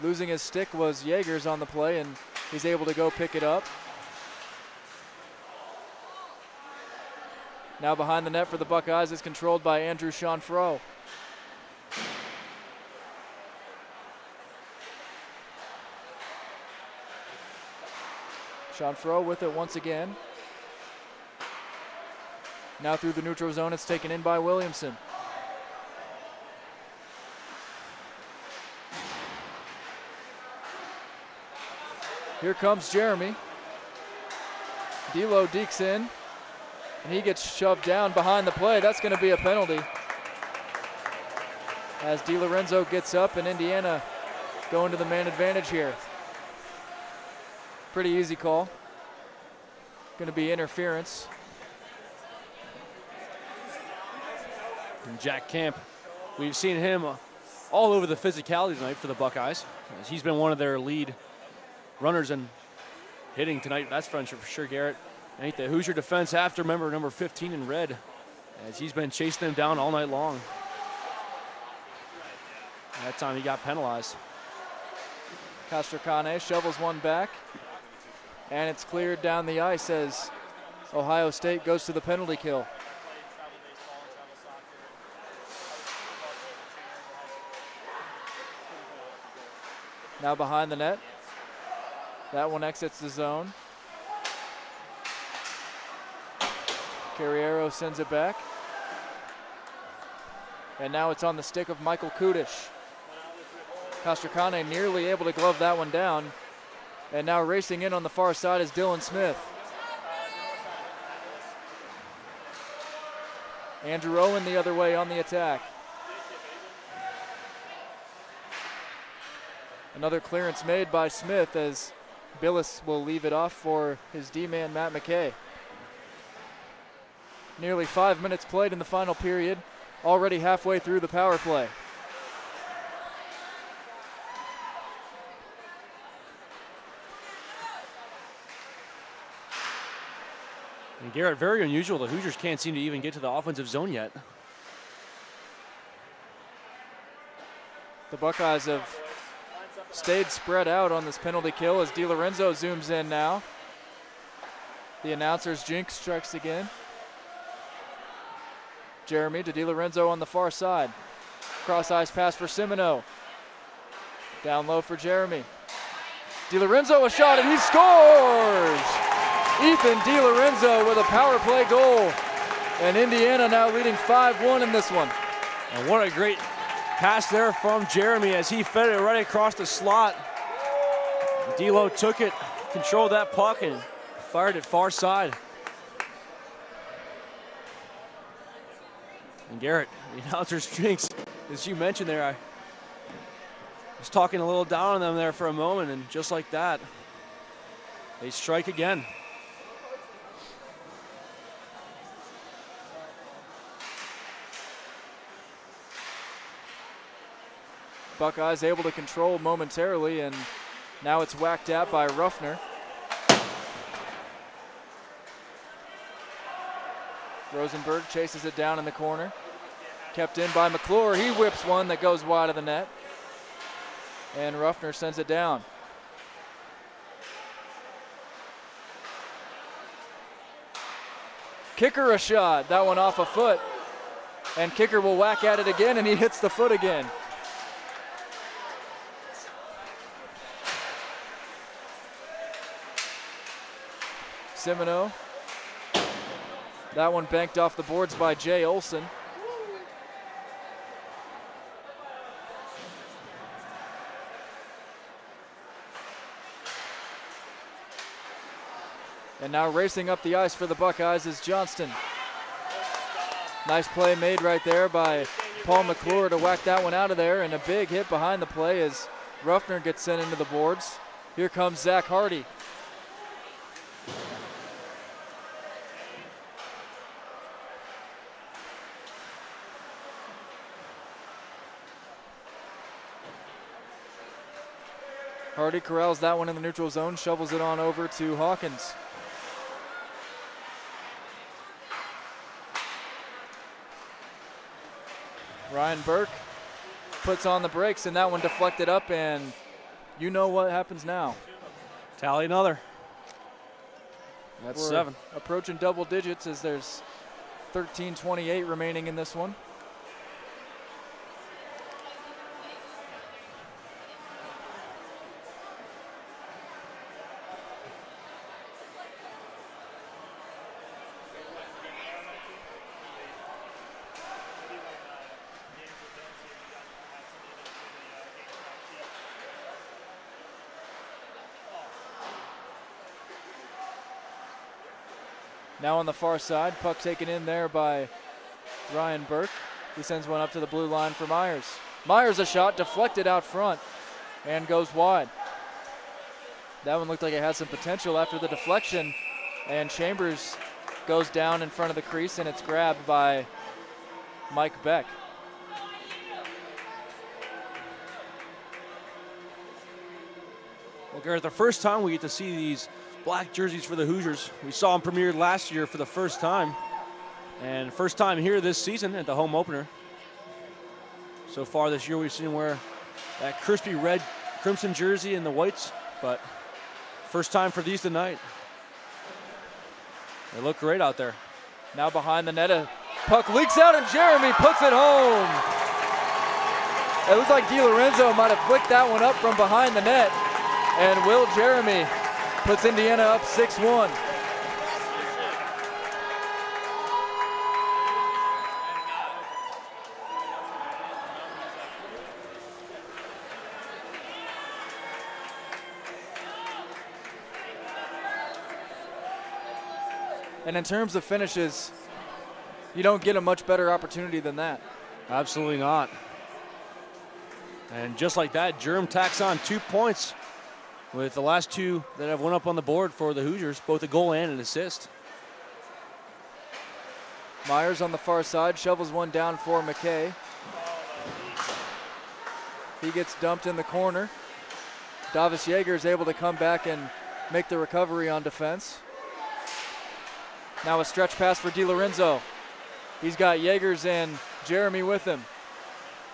Losing his stick was Yeagers on the play, and he's able to go pick it up. Now behind the net for the Buckeyes is controlled by Andrew Chanfro. Chanfro with it once again. Now through the neutral zone, it's taken in by Williamson. Here comes Jeremy. D'Lo dekes in, and he gets shoved down behind the play. That's going to be a penalty. As DiLorenzo gets up, and Indiana going to the man advantage here. Pretty easy call. Going to be interference. And Jack Camp, we've seen him all over the physicality tonight for the Buckeyes. He's been one of their lead runners and hitting tonight. That's friendship for sure, Garrett. I think the Hoosier defense after member number 15 in red, as he's been chasing them down all night long. That time he got penalized. Castrocane shovels one back, and it's cleared down the ice as Ohio State goes to the penalty kill. Now behind the net. That one exits the zone. Carriero sends it back. And now it's on the stick of Michael Kudish. Castrocane nearly able to glove that one down. And now racing in on the far side is Dylan Smith. Andrew Owen the other way on the attack. Another clearance made by Smith as Billis will leave it off for his D-man Matt McKay. Nearly 5 minutes played in the final period, already halfway through the power play. And Garrett, very unusual. The Hoosiers can't seem to even get to the offensive zone yet. The Buckeyes have stayed spread out on this penalty kill as DiLorenzo zooms in now. The announcer's jinx strikes again. Jeremy to DiLorenzo on the far side. Cross ice pass for Simino. Down low for Jeremy. DiLorenzo a shot and he scores! Ethan DiLorenzo with a power play goal. And Indiana now leading 5-1 in this one. And what a great pass there from Jeremy as he fed it right across the slot. D'Lo took it, controlled that puck, and fired it far side. And Garrett, the announcer's jinx, as you mentioned there, I was talking a little down on them there for a moment, and just like that, they strike again. Buckeyes able to control momentarily, and now it's whacked at by Ruffner. Rosenberg chases it down in the corner. Kept in by McClure. He whips one that goes wide of the net. And Ruffner sends it down. Kicker a shot. That one off a foot. And Kicker will whack at it again, and he hits the foot again. Simino. That one banked off the boards by Jay Olson. And now racing up the ice for the Buckeyes is Johnston. Nice play made right there by Paul McClure to whack that one out of there, and a big hit behind the play as Ruffner gets sent into the boards. Here comes Zach Hardy. Hardy corrals that one in the neutral zone, shovels it on over to Hawkins. Ryan Burke puts on the brakes, and that one deflected up, and you know what happens now. Tally another. That's We're 7. Approaching double digits as there's 13:28 remaining in this one. Now on the far side, puck taken in there by Ryan Burke. He sends one up to the blue line for Myers. Myers a shot, deflected out front, and goes wide. That one looked like it had some potential after the deflection, and Chambers goes down in front of the crease, and it's grabbed by Mike Beck. Well, Garrett, the first time we get to see these black jerseys for the Hoosiers. We saw them premiered last year for the first time, and first time here this season at the home opener. So far this year we've seen them wear that crispy red crimson jersey and the whites, but first time for these tonight. They look great out there. Now behind the net, a puck leaks out and Jeremy puts it home. It looks like DiLorenzo might have flicked that one up from behind the net, and Will Jeremy puts Indiana up 6-1. And in terms of finishes, you don't get a much better opportunity than that. Absolutely not. And just like that, Germ tacks on 2 points with the last two that have went up on the board for the Hoosiers, both a goal and an assist. Myers on the far side shovels one down for McKay. He gets dumped in the corner. Davis Yeager is able to come back and make the recovery on defense. Now a stretch pass for DiLorenzo. He's got Yeagers and Jeremy with him.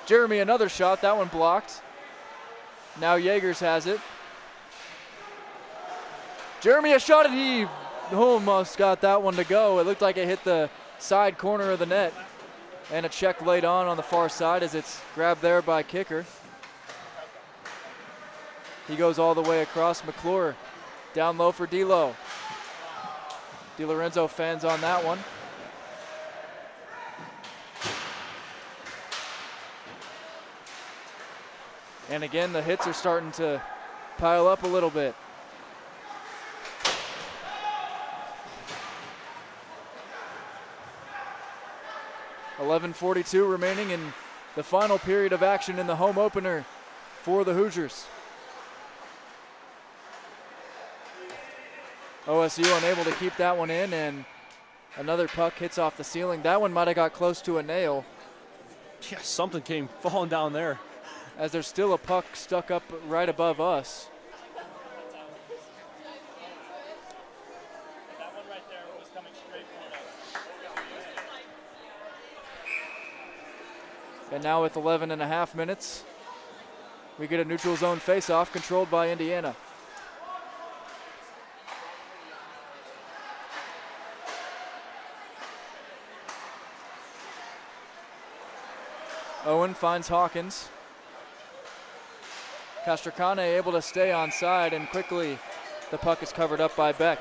Jeremy another shot, that one blocked. Now Yeagers has it. Jeremy a shot and he almost got that one to go. It looked like it hit the side corner of the net. And a check laid on the far side as it's grabbed there by kicker. He goes all the way across. McClure down low for D'Lo. DiLorenzo fans on that one. And again, the hits are starting to pile up a little bit. .11:42 remaining in the final period of action in the home opener for the Hoosiers. OSU unable to keep that one in, and another puck hits off the ceiling. That one might have got close to a nail. Yeah, something came falling down there. As there's still a puck stuck up right above us. That one right there was coming straight for us. And now with 11.5 minutes, we get a neutral zone face-off controlled by Indiana. Owen finds Hawkins. Castracane able to stay on side, and quickly the puck is covered up by Beck.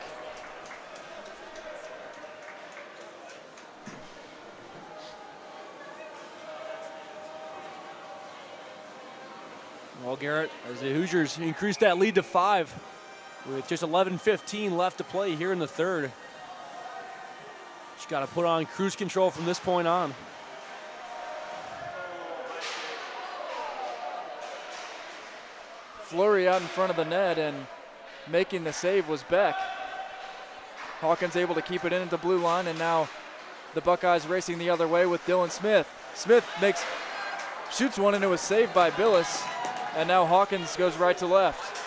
Well, Garrett, as the Hoosiers increase that lead to 5 with just 11:15 left to play here in the third. Just got to put on cruise control from this point on. Flurry out in front of the net, and making the save was Beck. Hawkins able to keep it in at the blue line, and now the Buckeyes racing the other way with Dylan Smith. Smith shoots one, and it was saved by Billis, and now Hawkins goes right to left.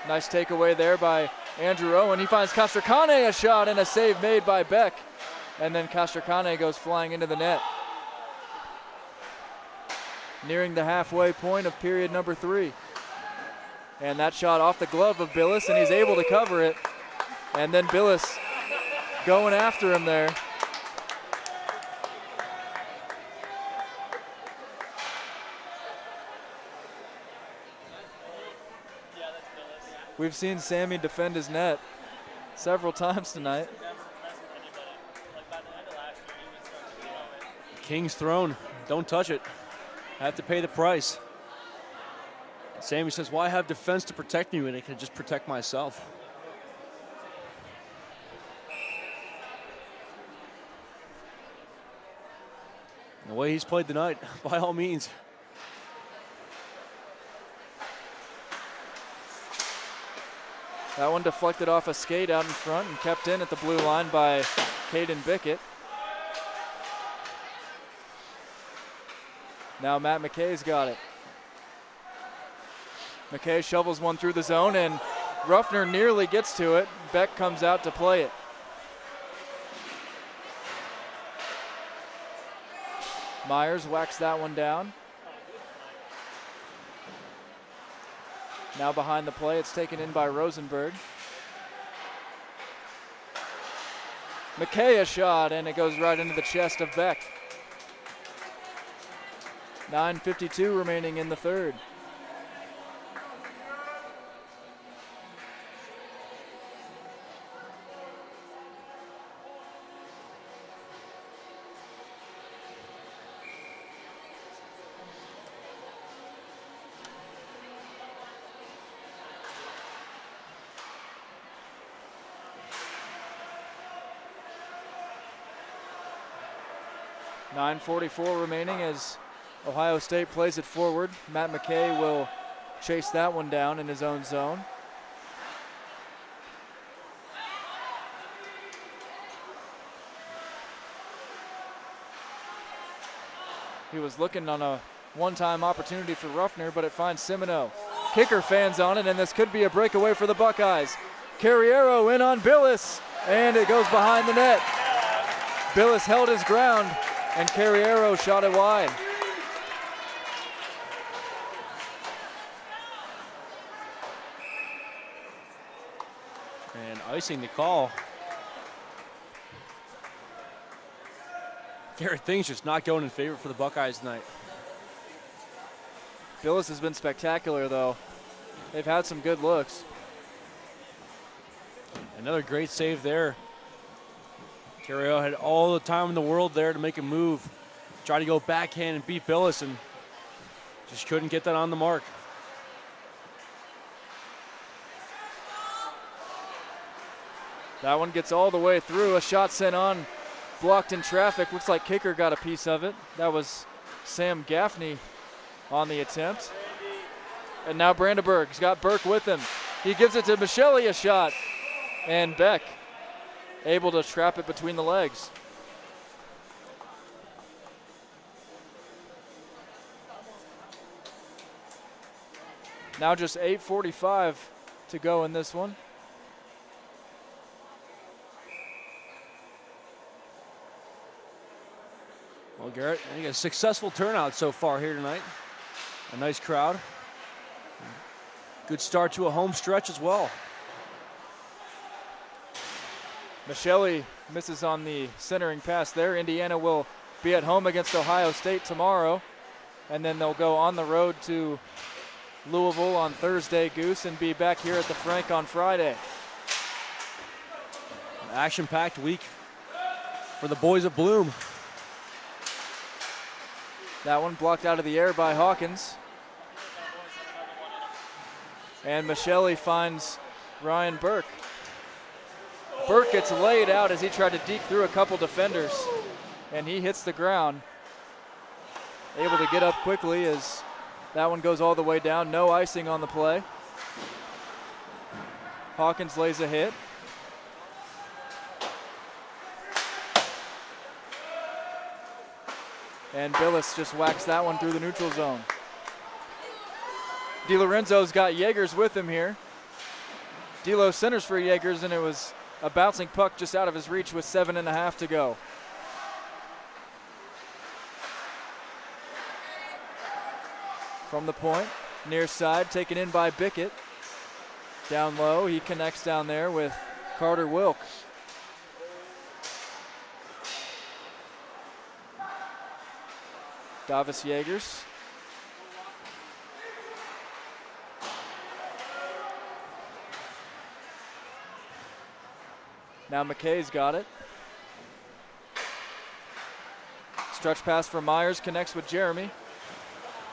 Nice takeaway there by Andrew Owen. He finds Castracane, a shot and a save made by Beck, and then Castracane goes flying into the net. Nearing the halfway point of period number 3. And that shot off the glove of Billis, and he's able to cover it. And then Billis going after him there. We've seen Sammy defend his net several times tonight. King's Throne, don't touch it. I have to pay the price. Sammy says, why have defense to protect me when I can just protect myself? The way he's played tonight, by all means. That one deflected off a skate out in front and kept in at the blue line by Caden Bickett. Now Matt McKay's got it. McKay shovels one through the zone, and Ruffner nearly gets to it. Beck comes out to play it. Myers whacks that one down. Now behind the play, it's taken in by Rosenberg. McKay a shot, and it goes right into the chest of Beck. 9:52 remaining in the third. .9:44 remaining as Ohio State plays it forward. Matt McKay will chase that one down in his own zone. He was looking on a one-time opportunity for Ruffner, but it finds Semino. Kicker fans on it, and this could be a breakaway for the Buckeyes. Carriero in on Billis, and it goes behind the net. Billis held his ground, and Carriero shot it wide. And icing the call. Garrett, things just not going in favor for the Buckeyes tonight. Billis has been spectacular, though. They've had some good looks. Another great save there. Carriero had all the time in the world there to make a move. Try to go backhand and beat Billis, and just couldn't get that on the mark. That one gets all the way through. A shot sent on, blocked in traffic. Looks like kicker got a piece of it. That was Sam Gaffney on the attempt. And now Brandenburg's got Burke with him. He gives it to Michelli, a shot. And Beck able to trap it between the legs. Now just 8:45 to go in this one. Well, Garrett, I think a successful turnout so far here tonight. A nice crowd. Good start to a home stretch as well. Michelli misses on the centering pass there. Indiana will be at home against Ohio State tomorrow, and then they'll go on the road to Louisville on Thursday, Goose, and be back here at the Frank on Friday. An action-packed week for the boys of Bloom. That one blocked out of the air by Hawkins. And Michelli finds Ryan Burke. Burke gets laid out as he tried to deke through a couple defenders, and he hits the ground. Able to get up quickly as that one goes all the way down. No icing on the play. Hawkins lays a hit. And Billis just whacks that one through the neutral zone. DiLorenzo's got Yeagers with him here. D'Lo centers for Yeagers, and it was a bouncing puck just out of his reach with 7.5 to go. From the point, near side, taken in by Bickett. Down low, he connects down there with Carter Wilkes. Davis Yeagers. Now McKay's got it. Stretch pass for Myers, connects with Jeremy.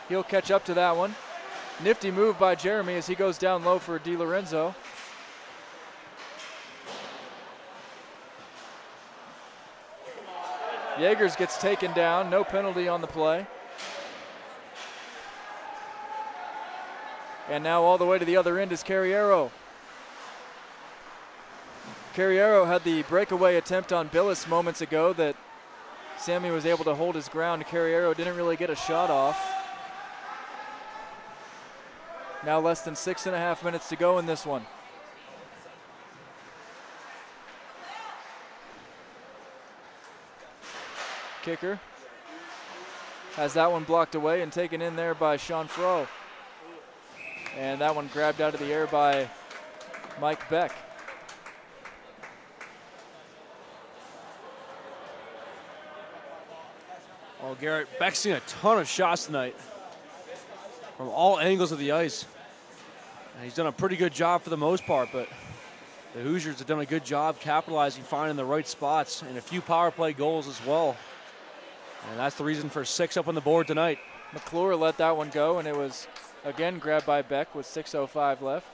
He'll catch up to that one. Nifty move by Jeremy as he goes down low for DiLorenzo. Yeagers gets taken down, no penalty on the play. And now all the way to the other end is Carriero. Carriero had the breakaway attempt on Billis moments ago that Sammy was able to hold his ground. Carriero didn't really get a shot off. Now less than 6.5 minutes to go in this one. Kicker has that one blocked away and taken in there by Sean Froh. And that one grabbed out of the air by Mike Beck. Oh, Garrett, Beck's seen a ton of shots tonight from all angles of the ice. And he's done a pretty good job for the most part, but the Hoosiers have done a good job capitalizing, finding the right spots, and a few power play goals as well. And that's the reason for 6 up on the board tonight. McClure let that one go, and it was again grabbed by Beck with 6:05 left.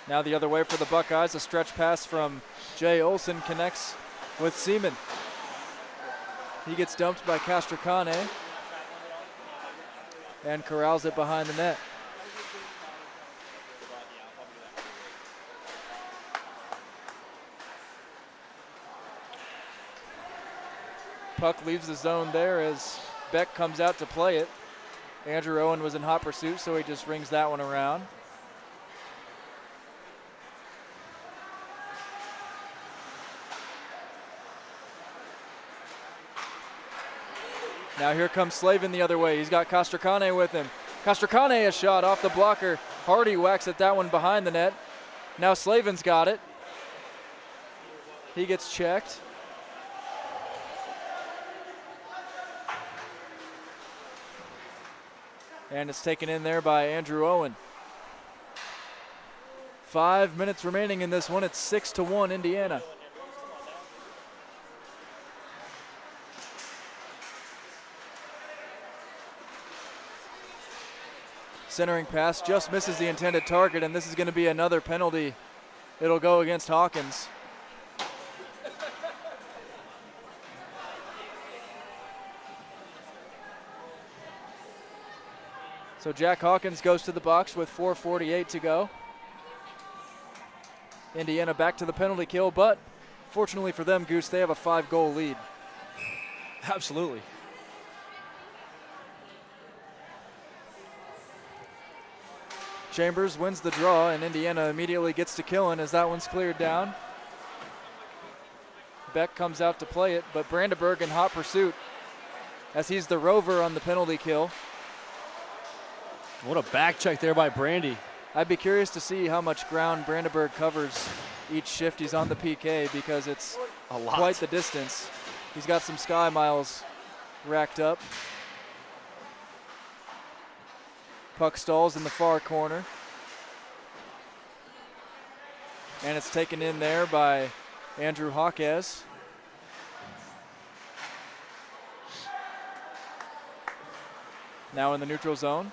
Now the other way for the Buckeyes, a stretch pass from Jay Olson connects with Seaman. He gets dumped by Castricane and corrals it behind the net. Puck leaves the zone there as Beck comes out to play it. Andrew Owen was in hot pursuit, so he just rings that one around. Now here comes Slavin the other way. He's got Castricane with him. Castricane a shot off the blocker. Hardy whacks at that one behind the net. Now Slavin's got it. He gets checked. And it's taken in there by Andrew Owen. 5 minutes remaining in this one. It's 6-1 Indiana. Centering pass just misses the intended target, and this is going to be another penalty. It'll go against Hawkins. So Jack Hawkins goes to the box with 4:48 to go. Indiana back to the penalty kill, but fortunately for them, Goose, they have a 5-goal lead. Absolutely. Chambers wins the draw, and Indiana immediately gets to killing as that one's cleared down. Beck comes out to play it, but Brandenburg in hot pursuit as he's the rover on the penalty kill. What a back check there by Brandy. I'd be curious to see how much ground Brandenburg covers each shift he's on the PK, because it's A lot. quite the distance. He's got some sky miles racked up. Puck stalls in the far corner. And it's taken in there by Andrew Hawkes. Now in the neutral zone.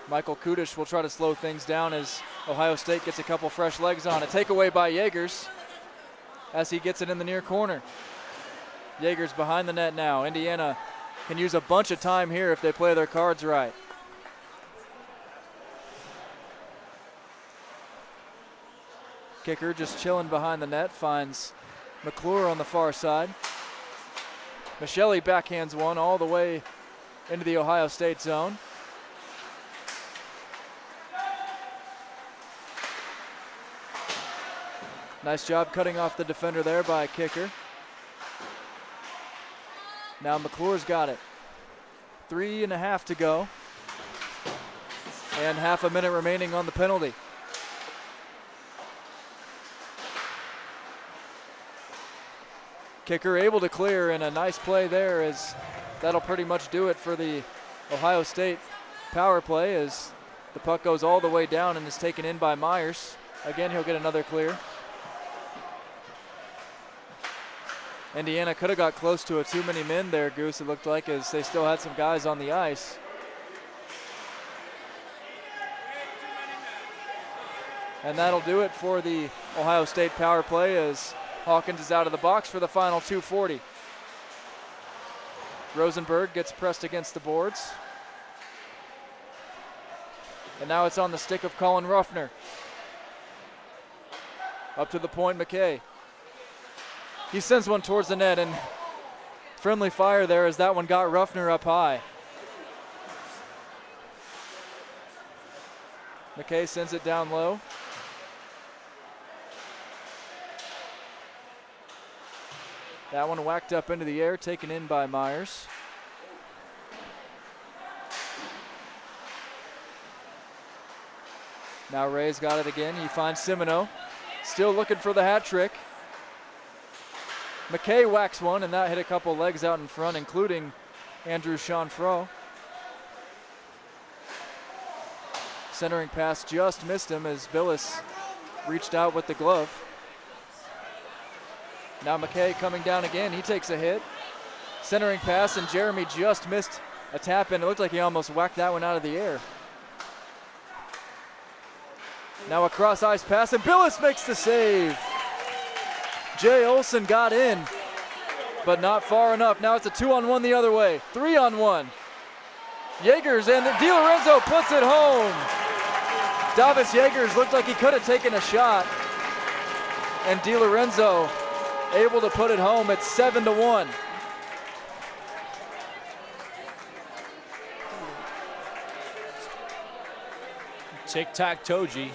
Michael Kudish will try to slow things down as Ohio State gets a couple fresh legs on. A takeaway by Yeagers as he gets it in the near corner. Yeagers behind the net now. Indiana can use a bunch of time here if they play their cards right. Kicker just chilling behind the net, finds McClure on the far side. Michelli backhands one all the way into the Ohio State zone. Nice job cutting off the defender there by Kicker. Now McClure's got it. 3.5 to go. And half a minute remaining on the penalty. Kicker able to clear, and a nice play there, as that'll pretty much do it for the Ohio State power play, as the puck goes all the way down and is taken in by Myers. Again, he'll get another clear. Indiana could have got close to a too many men there, Goose, it looked like, as they still had some guys on the ice. And that'll do it for the Ohio State power play, as Hawkins is out of the box for the final 2:40. Rosenberg gets pressed against the boards. And now it's on the stick of Colin Ruffner. Up to the point, McKay. He sends one towards the net, and friendly fire there as that one got Ruffner up high. McKay sends it down low. That one whacked up into the air, taken in by Myers. Now Ray's got it again. He finds Simoneau. Still looking for the hat trick. McKay whacks one, and that hit a couple legs out in front, including Andrew Chanfro. Centering pass just missed him as Billis reached out with the glove. Now McKay coming down again. He takes a hit. Centering pass, and Jeremy just missed a tap in. It looked like he almost whacked that one out of the air. Now a cross ice pass, and Billis makes the save. Jay Olson got in, but not far enough. Now it's a 2-on-1 the other way. 3-on-1. Yeagers, and DiLorenzo puts it home. Davis Yeagers looked like he could have taken a shot, and DiLorenzo able to put it home at 7-1. Tic-tac-toe, G.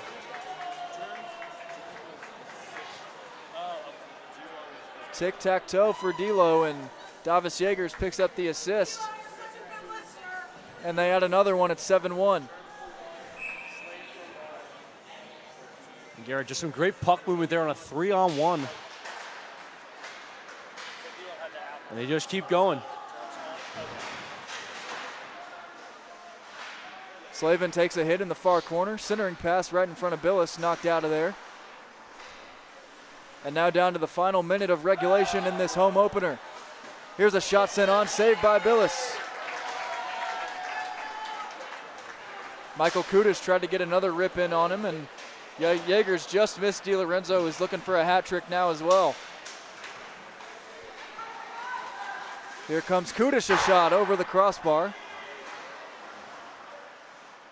Tic-tac-toe for D'Lo, and Davis Yeagers picks up the assist. And they add another one at 7-1. Garrett, just some great puck movement there on a 3-on-1. And they just keep going. Slavin takes a hit in the far corner. Centering pass right in front of Billis, knocked out of there. And now down to the final minute of regulation in this home opener. Here's a shot sent on, saved by Billis. Michael Kudish tried to get another rip in on him, and Yeagers just missed. DiLorenzo is looking for a hat trick now as well. Here comes Kudish, a shot over the crossbar.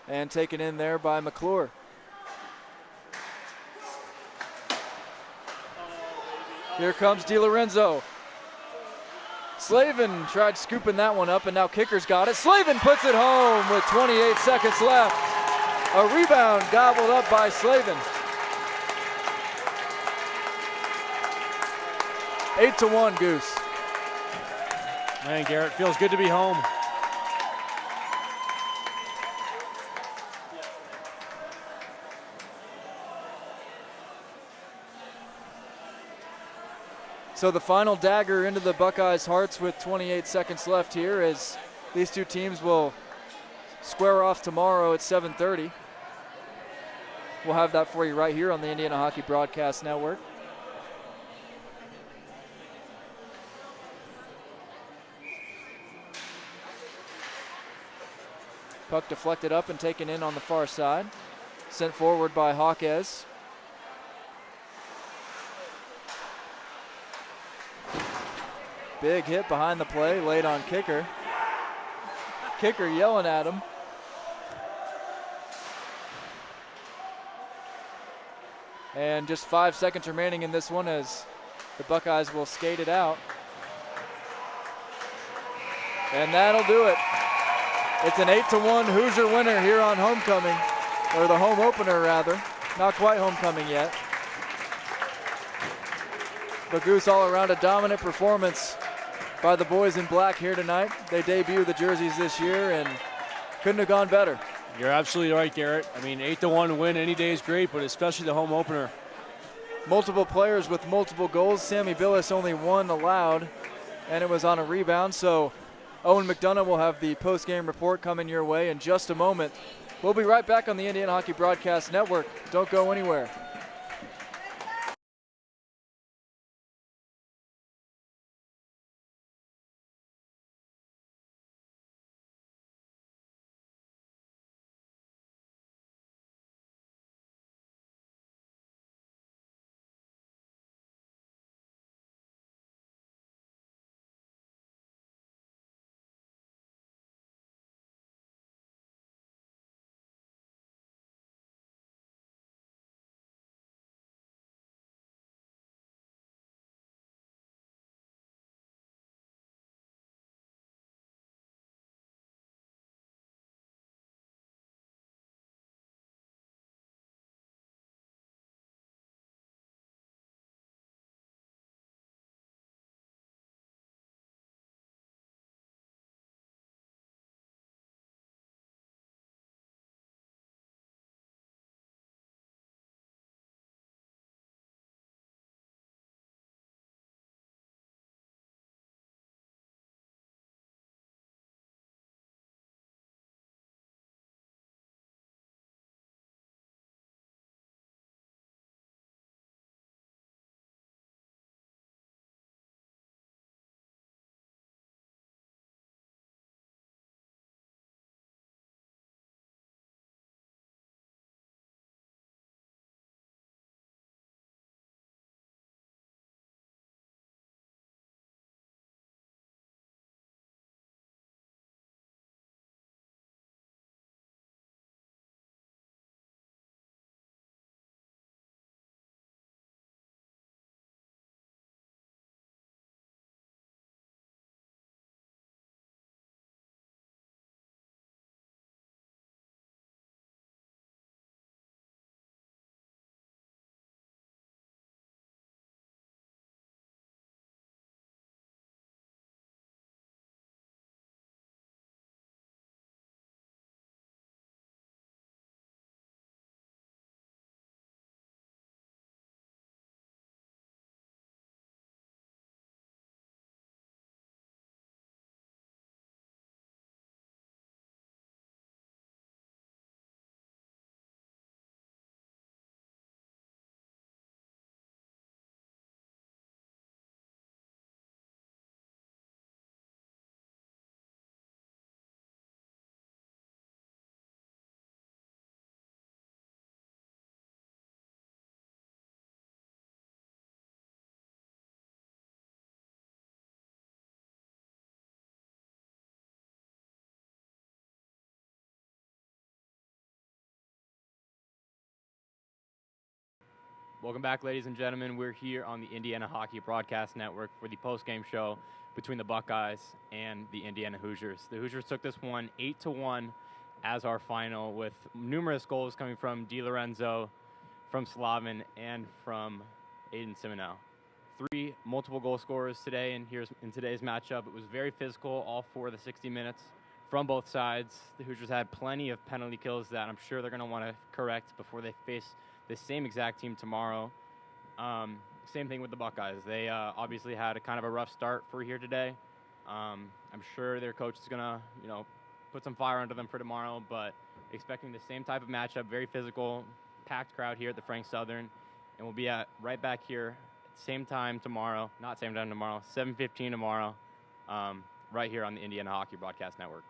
And taken in there by McClure. Here comes DiLorenzo. Slavin tried scooping that one up, and now Kicker's got it. Slavin puts it home with 28 seconds left. A rebound gobbled up by Slavin. 8-1, Goose. Man, Garrett, feels good to be home. So the final dagger into the Buckeyes' hearts with 28 seconds left here, as these two teams will square off tomorrow at 7:30. We'll have that for you right here on the Indiana Hockey Broadcast Network. Puck deflected up and taken in on the far side. Sent forward by Hawkes. Big hit behind the play, laid on Kicker. Kicker yelling at him. And just 5 seconds remaining in this one as the Buckeyes will skate it out. And that'll do it. It's an 8-1 Hoosier winner here on homecoming, or the home opener rather. Not quite homecoming yet. But Goose, all around a dominant performance by the boys in black here tonight. They debut the jerseys this year and couldn't have gone better. You're absolutely right, Garrett. I mean, 8-1 win any day is great, but especially the home opener. Multiple players with multiple goals. Sammy Billis only one allowed, and it was on a rebound. So Owen McDonough will have the post-game report coming your way in just a moment. We'll be right back on the Indiana Hockey Broadcast Network. Don't go anywhere. Welcome back, ladies and gentlemen. We're here on the Indiana Hockey Broadcast Network for the post-game show between the Buckeyes and the Indiana Hoosiers. The Hoosiers took this one 8-1 as our final, with numerous goals coming from DiLorenzo, from Slavin, and from Aiden Simonell. 3 multiple goal scorers today, and here's in today's matchup. It was very physical all for the 60 minutes from both sides. The Hoosiers had plenty of penalty kills that I'm sure they're going to want to correct before they face the same exact team tomorrow. Same thing with the Buckeyes. They obviously had a kind of a rough start for here today. I'm sure their coach is going to, put some fire under them for tomorrow, but expecting the same type of matchup, very physical, packed crowd here at the Frank Southern, and we'll be right back here at same time tomorrow, not same time tomorrow, 7:15 tomorrow, right here on the Indiana Hockey Broadcast Network.